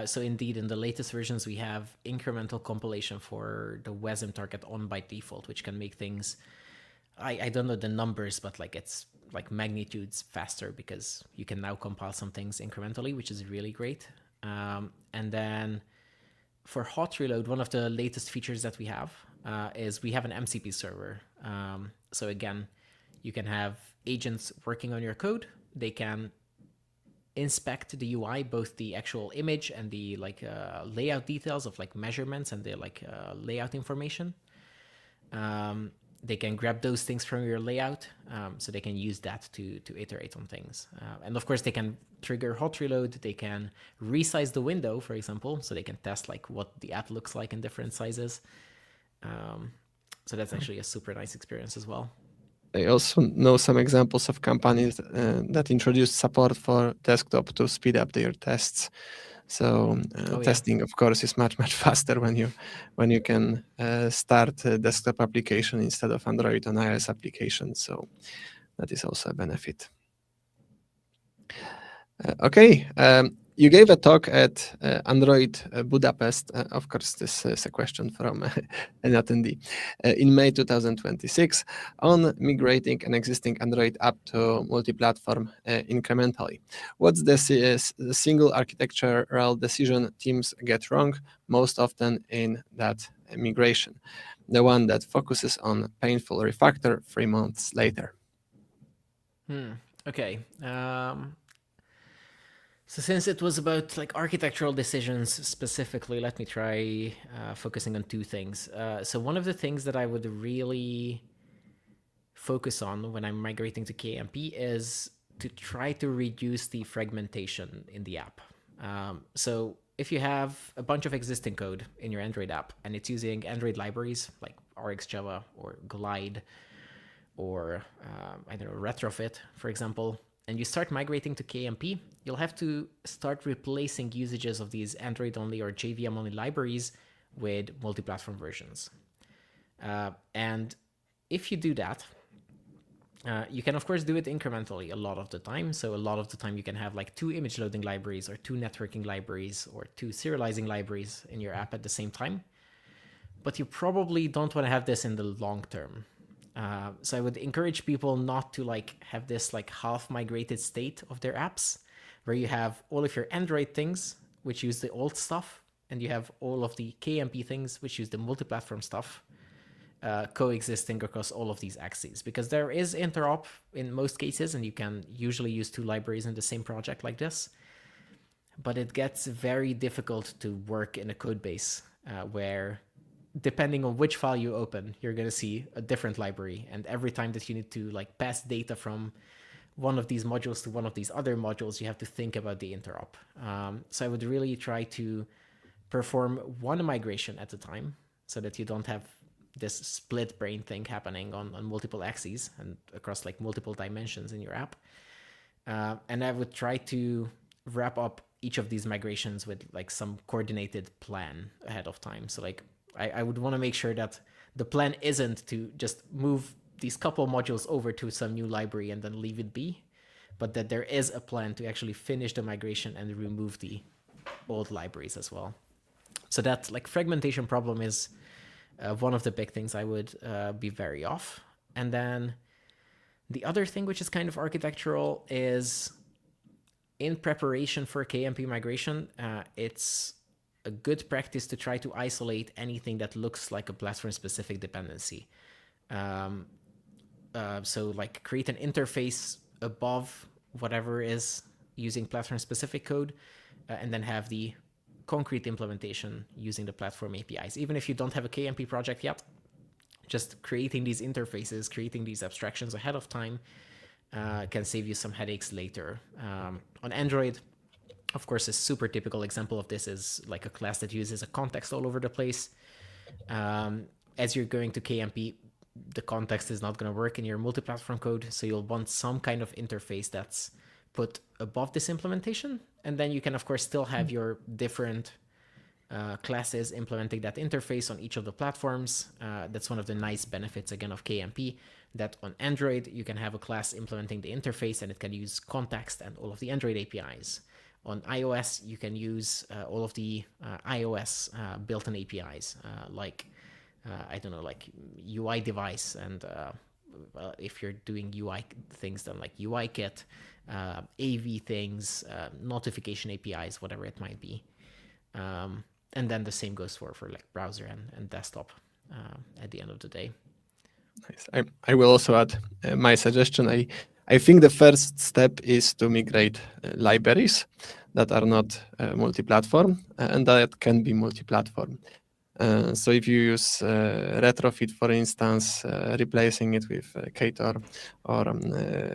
So indeed, in the latest versions, we have incremental compilation for the WASM target on by default, which can make things. I don't know the numbers, but like it's like magnitudes faster because you can now compile some things incrementally, which is really great. And then for hot reload, one of the latest features that we have is we have an MCP server. So again, you can have agents working on your code. They can inspect the UI, both the actual image and the like layout details of like measurements and the like layout information. They can grab those things from your layout, so they can use that to iterate on things. And of course, they can trigger hot reload. They can resize the window, for example, so they can test like what the app looks like in different sizes. So that's actually a super nice experience as well. I also know some examples of companies that introduced support for desktop to speed up their tests. So testing, of course, is much faster when you can start a desktop application instead of Android on iOS application. So that is also a benefit. Okay, you gave a talk at Android Budapest. Of course, this is a question from an attendee in May 2026 on migrating an existing Android app to multi-platform incrementally. What's the single architectural decision teams get wrong most often in that migration? The one that focuses on painful refactor 3 months later. Okay. So since it was about like architectural decisions specifically, let me try focusing on two things. So one of the things that I would really focus on when I'm migrating to KMP is to try to reduce the fragmentation in the app. So if you have a bunch of existing code in your Android app and it's using Android libraries like RxJava or Glide or I don't know, Retrofit, for example, and you start migrating to KMP, you'll have to start replacing usages of these Android-only or JVM-only libraries with multi-platform versions. And if you do that, you can, of course, do it incrementally a lot of the time. So a lot of the time you can have like 2 image loading libraries or 2 networking libraries or 2 serializing libraries in your app at the same time. But you probably don't want to have this in the long term. So I would encourage people not to like have this like half migrated state of their apps where you have all of your Android things, which use the old stuff, and you have all of the KMP things, which use the multi-platform stuff, coexisting across all of these axes. Because there is interop in most cases, and you can usually use 2 libraries in the same project like this. But it gets very difficult to work in a code base where depending on which file you open, you're going to see a different library. And every time that you need to like pass data from one of these modules to one of these other modules, you have to think about the interop. So I would really try to perform one migration at a time so that you don't have this split brain thing happening on multiple axes and across like multiple dimensions in your app. And I would try to wrap up each of these migrations with like some coordinated plan ahead of time. So like I would want to make sure that the plan isn't to just move these couple modules over to some new library and then leave it be, but that there is a plan to actually finish the migration and remove the old libraries as well. So that like fragmentation problem is one of the big things I would be wary of. And then the other thing, which is kind of architectural, is in preparation for KMP migration, it's a good practice to try to isolate anything that looks like a platform-specific dependency. So like create an interface above whatever is using platform-specific code, and then have the concrete implementation using the platform APIs. Even if you don't have a KMP project yet, just creating these interfaces, creating these abstractions ahead of time can save you some headaches later. On Android, of course, a super typical example of this is like a class that uses a context all over the place. As you're going to KMP, the context is not going to work in your multi-platform code, so you'll want some kind of interface that's put above this implementation. And then you can, of course, still have your different classes implementing that interface on each of the platforms. That's one of the nice benefits, again, of KMP, that on Android, you can have a class implementing the interface and it can use context and all of the Android APIs. On iOS, you can use all of the iOS built-in APIs, like, I don't know, like UI device. And if you're doing UI things, then like UI kit, AV things, notification APIs, whatever it might be. And then the same goes for like browser and desktop at the end of the day. Nice. I will also add my suggestion. I think the first step is to migrate libraries that are not multi-platform and that can be multi-platform. So if you use retrofit, for instance, replacing it with Ktor, or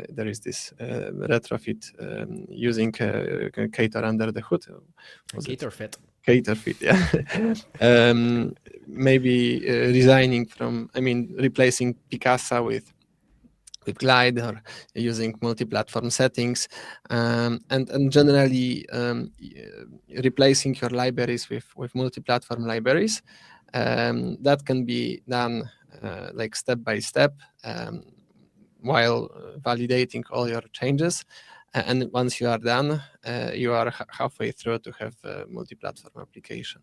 there is this retrofit using Ktor under the hood. Ktor fit. Ktor fit, yeah. Maybe resigning from, replacing Picasa with Glide, or using multi-platform settings, and generally replacing your libraries with multi-platform libraries. That can be done like step by step, while validating all your changes. And once you are done, you are halfway through to have a multi-platform application.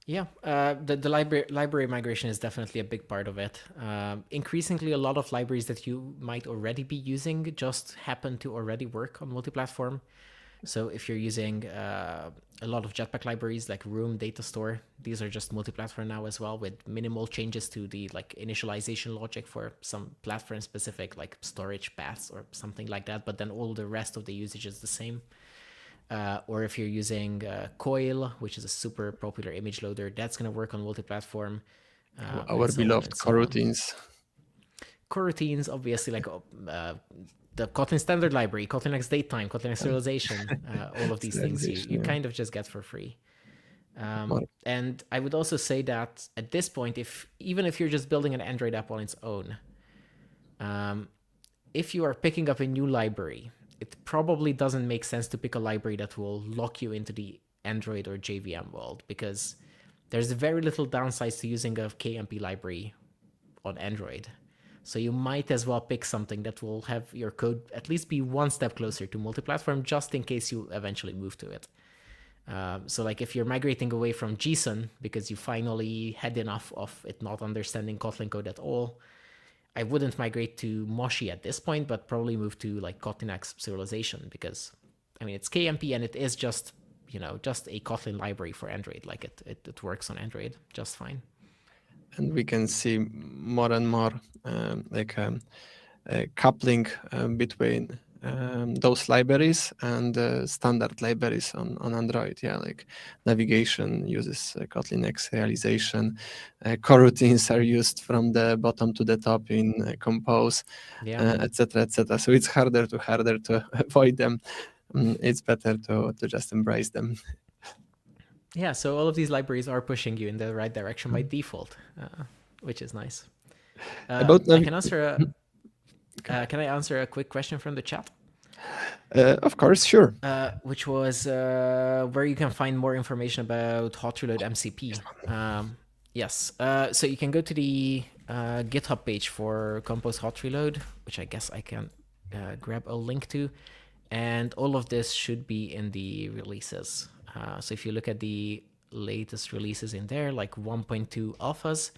Yeah, the library migration is definitely a big part of it. Increasingly, a lot of libraries that you might already be using just happen to already work on multi-platform. So if you're using a lot of Jetpack libraries like Room, Data Store, these are just multi-platform now as well, with minimal changes to the like initialization logic for some platform-specific like storage paths or something like that. But then all the rest of the usage is the same. Or if you're using Coil, which is a super popular image loader, that's going to work on multi-platform. Our beloved coroutines. Coroutines, obviously, like the Kotlin standard library, Kotlin X datetime, Kotlin X serialization, all of these things you kind of just get for free. And I would also say that at this point, even if you're just building an Android app on its own, if you are picking up a new library, it probably doesn't make sense to pick a library that will lock you into the Android or JVM world, because there's very little downsides to using a KMP library on Android. So you might as well pick something that will have your code at least be one step closer to multi-platform, just in case you eventually move to it. So like if you're migrating away from JSON because you finally had enough of it not understanding Kotlin code at all, I wouldn't migrate to Moshi at this point, but probably move to like Kotlin X serialization, because it's KMP and it is just a Kotlin library for Android. Like it works on Android just fine. And we can see more and more coupling between those libraries and standard libraries on Android. Yeah, like navigation uses Kotlin X realization. Coroutines are used from the bottom to the top in Compose, etc., etc. So it's harder to avoid them. It's better to just embrace them. Yeah, so all of these libraries are pushing you in the right direction by default, which is nice. I can answer can I answer a quick question from the chat? Of course, sure. Which was where you can find more information about hot reload MCP. Yes. So you can go to the GitHub page for Compose Hot Reload, which I guess I can grab a link to. And all of this should be in the releases. So if you look at the latest releases in there, like 1.2 alphas,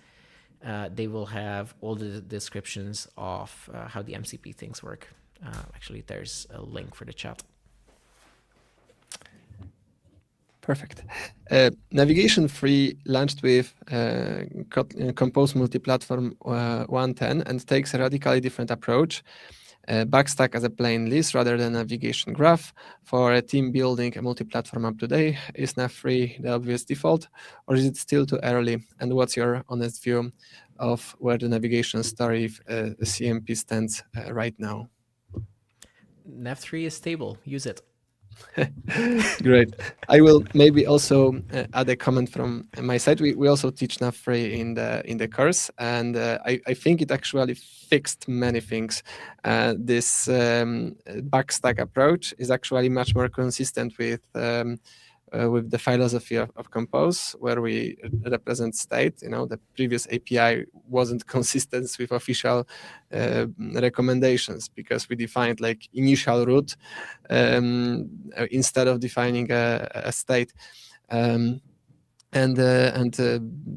they will have all the descriptions of how the MCP things work. Actually, there's a link for the chat. Perfect. Navigation 3 launched with Compose Multiplatform 1.10 and takes a radically different approach. Backstack as a plain list rather than a navigation graph. For a team building a multi-platform app today, is Nav3 the obvious default, or is it still too early? And what's your honest view of where the navigation story CMP stands right now? Nav3 is stable. Use it. Great. I will maybe also add a comment from my side. We also teach Nav3 in the course, and I think it actually fixed many things. This backstack approach is actually much more consistent with the philosophy of Compose, where we represent state. The previous API wasn't consistent with official recommendations because we defined like initial route instead of defining a state. And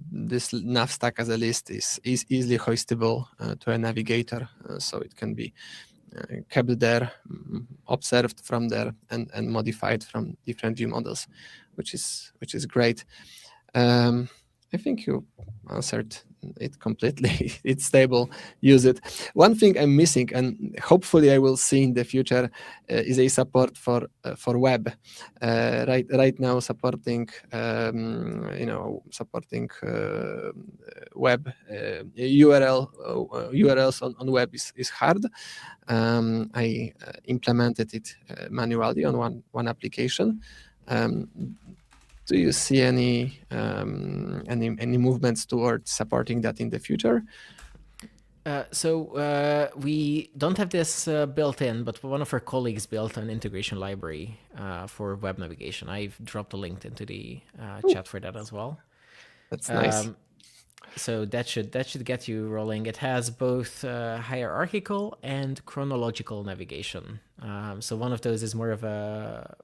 this nav stack as a list is easily hoistable to a navigator, so it can be kept there, observed from there, and modified from different view models, which is great. I think you answered it completely. It's stable. Use it. One thing I'm missing, and hopefully I will see in the future, is a support for web. Right now, supporting web URLs on web is hard. I implemented it manually on one application. Do you see any movements towards supporting that in the future? So we don't have this built in, but one of our colleagues built an integration library for web navigation. I've dropped a link into the chat for that as well. That's nice. So that should get you rolling. It has both hierarchical and chronological navigation. So one of those is more of a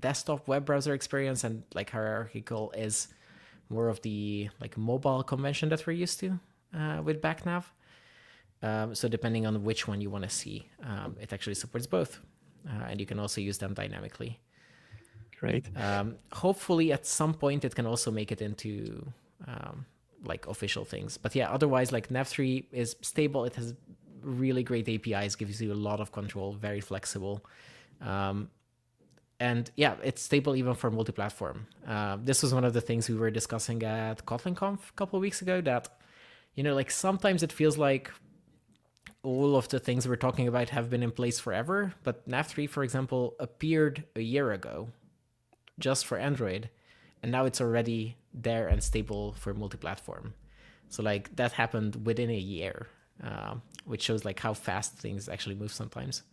desktop web browser experience, and like hierarchical is more of the like mobile convention that we're used to with BackNav. So depending on which one you want to see, it actually supports both, and you can also use them dynamically. Great. Hopefully at some point it can also make it into like official things. But yeah, otherwise like Nav3 is stable. It has really great APIs, gives you a lot of control, very flexible. And yeah, it's stable even for multi-platform. This was one of the things we were discussing at KotlinConf a couple of weeks ago, that, like sometimes it feels like all of the things we're talking about have been in place forever. But Nav3, for example, appeared a year ago just for Android, and now it's already there and stable for multi-platform. So like that happened within a year, which shows like how fast things actually move sometimes.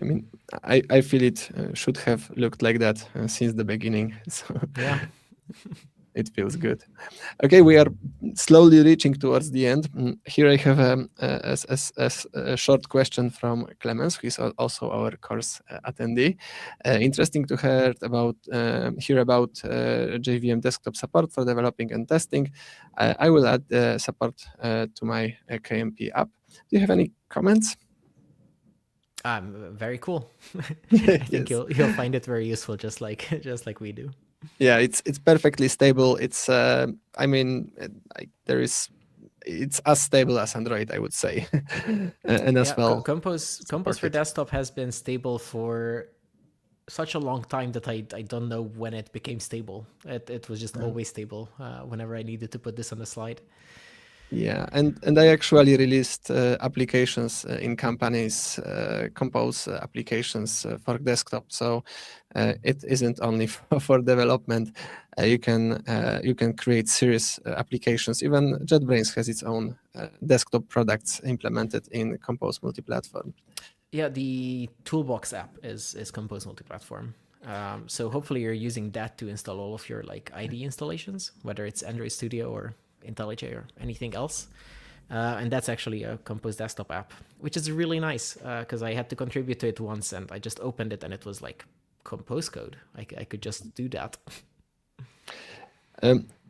I mean, I feel it should have looked like that since the beginning. So yeah, it feels good. Okay, we are slowly reaching towards the end. Here I have a short question from Clemens, who is also our course attendee. Interesting to hear about JVM desktop support for developing and testing. I will add support to my KMP app. Do you have any comments? Very cool. I think Yes. you'll find it very useful, just like we do. Yeah, it's perfectly stable. It's it's as stable as Android, I would say. And as well, Compose for desktop has been stable for such a long time that I don't know when it became stable. It was just always stable whenever I needed to put this on the slide. Yeah, and I actually released applications in companies, Compose applications for desktop. So it isn't only for development. You can create serious applications. Even JetBrains has its own desktop products implemented in Compose Multiplatform. Yeah, the Toolbox app is Compose Multiplatform. So hopefully you're using that to install all of your like IDE installations, whether it's Android Studio or IntelliJ or anything else. And that's actually a Compose desktop app, which is really nice because I had to contribute to it once and I just opened it and it was like Compose code. I could just do that.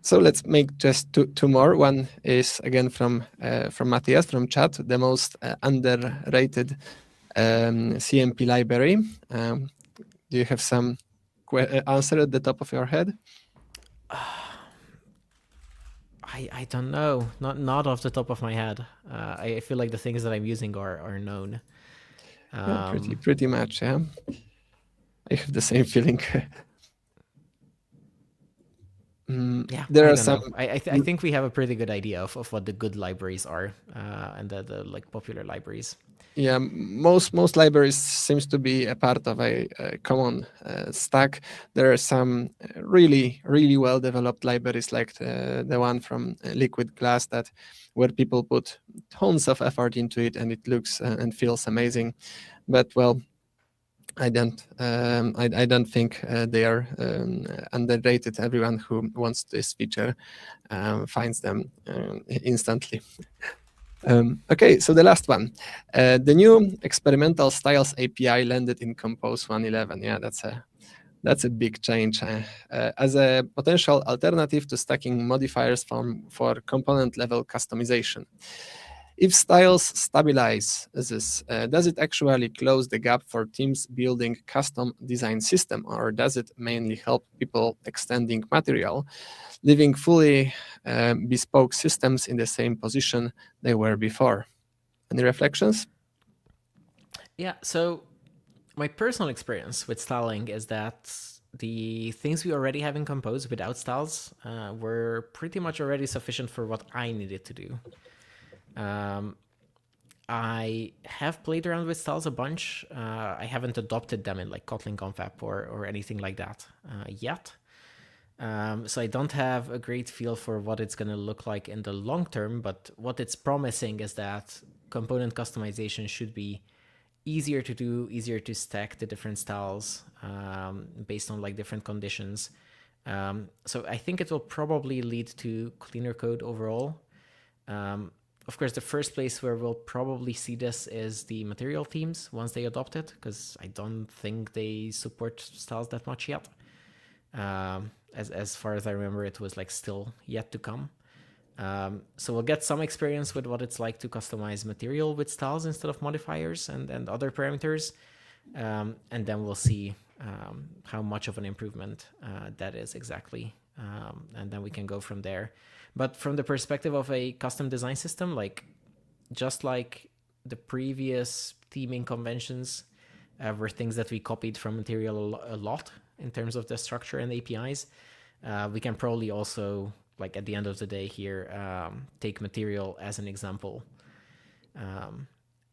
So let's make just two more. One is again from Matthias from chat, the most underrated CMP library. Do you have some answer at the top of your head? I don't know, not off the top of my head. I feel like the things that I'm using are known. Yeah, pretty much. Yeah, I have the same feeling. Yeah, there I are don't some. know. I think we have a pretty good idea of what the good libraries are and the like popular libraries. Yeah, most libraries seems to be a part of a common stack. There are some really well developed libraries like the one from Liquid Glass that where people put tons of effort into it and it looks and feels amazing. But well, I don't think they are underrated. Everyone who wants this feature finds them instantly. Okay, so the last one. The new experimental styles API landed in Compose 1.11. Yeah, that's a big change. As a potential alternative to stacking modifiers for component level customization. If styles stabilize this, does it actually close the gap for teams building custom design system, or does it mainly help people extending material, leaving fully bespoke systems in the same position they were before? Any reflections? Yeah, so my personal experience with styling is that the things we already have in Compose without styles were pretty much already sufficient for what I needed to do. I have played around with styles a bunch. I haven't adopted them in like Kotlin Conf app or anything like that yet. So I don't have a great feel for what it's going to look like in the long term, but what it's promising is that component customization should be easier to do, easier to stack the different styles based on like different conditions. So I think it will probably lead to cleaner code overall. Of course, the first place where we'll probably see this is the material themes once they adopt it, because I don't think they support styles that much yet. As far as I remember, it was like still yet to come. So we'll get some experience with what it's like to customize material with styles instead of modifiers and other parameters. And then we'll see how much of an improvement that is exactly. And then we can go from there. But from the perspective of a custom design system, like just like the previous theming conventions were things that we copied from material a lot in terms of the structure and APIs, we can probably also, like at the end of the day here, take material as an example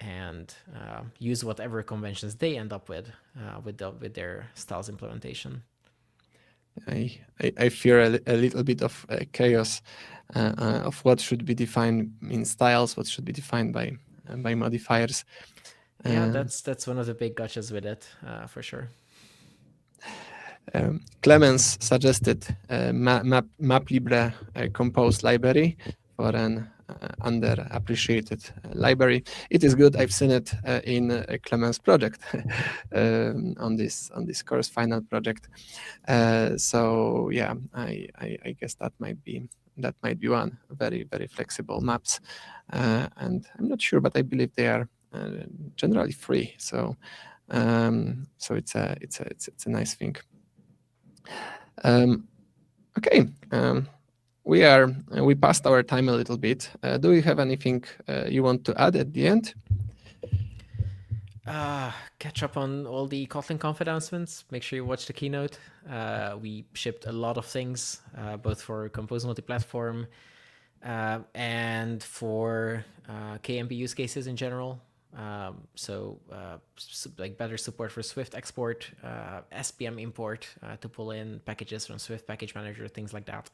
and use whatever conventions they end up with their styles implementation. I fear a little bit of chaos of what should be defined in styles, what should be defined by modifiers. Yeah, that's one of the big gotchas with it, for sure. Clemens suggested MapLibre Compose library for an underappreciated library. It is good. I've seen it in Clemens' project on this course final project. So yeah, I guess that might be one very flexible maps, and I'm not sure, but I believe they are generally free. So it's a nice thing. Okay, we passed our time a little bit. Do you have anything you want to add at the end? Catch up on all the Kotlin Conf announcements. Make sure you watch the keynote. We shipped a lot of things, both for Compose Multiplatform and for KMP use cases in general. So like better support for Swift export, SPM import to pull in packages from Swift Package Manager, things like that.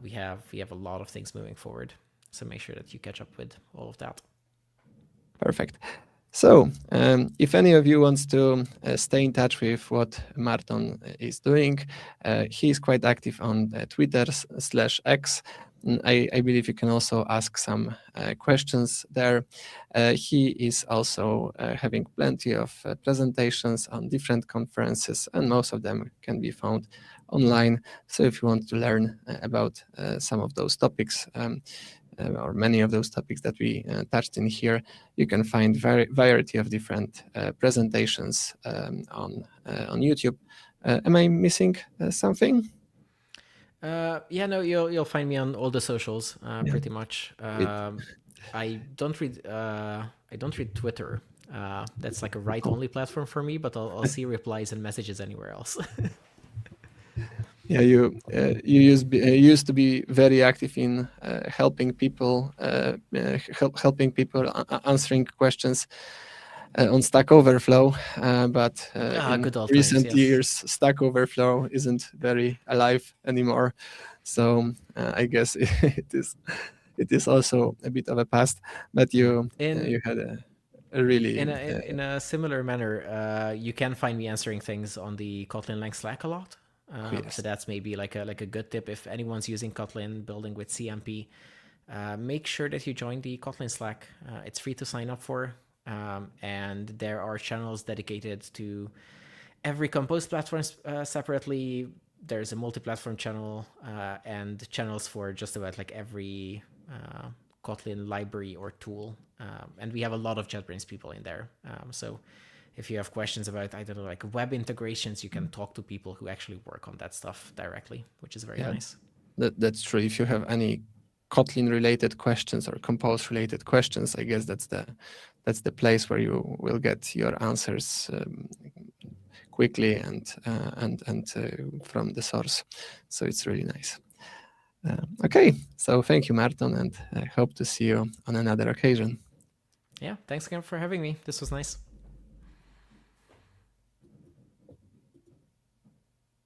We have a lot of things moving forward. So make sure that you catch up with all of that. Perfect. So, if any of you wants to stay in touch with what Márton is doing, he is quite active on Twitter/X. I believe you can also ask some questions there. He is also having plenty of presentations on different conferences, and most of them can be found online. So if you want to learn about some of those topics, or many of those topics that we touched in here, you can find variety of different presentations on YouTube. Am I missing something? Yeah, no, you'll find me on all the socials, Yeah. pretty much. I don't read Twitter. That's like a Oh, write-only platform for me, but I'll see replies and messages anywhere else. yeah, you used to be very active in helping people answering questions on Stack Overflow, but in Good old times, recent yes. years, Stack Overflow isn't very alive anymore. So I guess it is also a bit of a past. But Yeah. you had a really In a similar manner, you can find me answering things on the Kotlin Lang Slack a lot. So yes, that's maybe like a good tip if anyone's using Kotlin building with CMP. Make sure that you join the Kotlin Slack. It's free to sign up for, and there are channels dedicated to every Compose platform separately. There's a multi-platform channel and channels for just about like every Kotlin library or tool. And we have a lot of JetBrains people in there. So if you have questions about, I don't know, like web integrations, you can talk to people who actually work on that stuff directly, which is very yeah, nice. that's true. If you have any Kotlin related questions or Compose related questions, I guess that's the place where you will get your answers quickly and from the source. So it's really nice. Okay, so thank you, Márton, and I hope to see you on another occasion. Yeah, thanks again for having me. This was nice.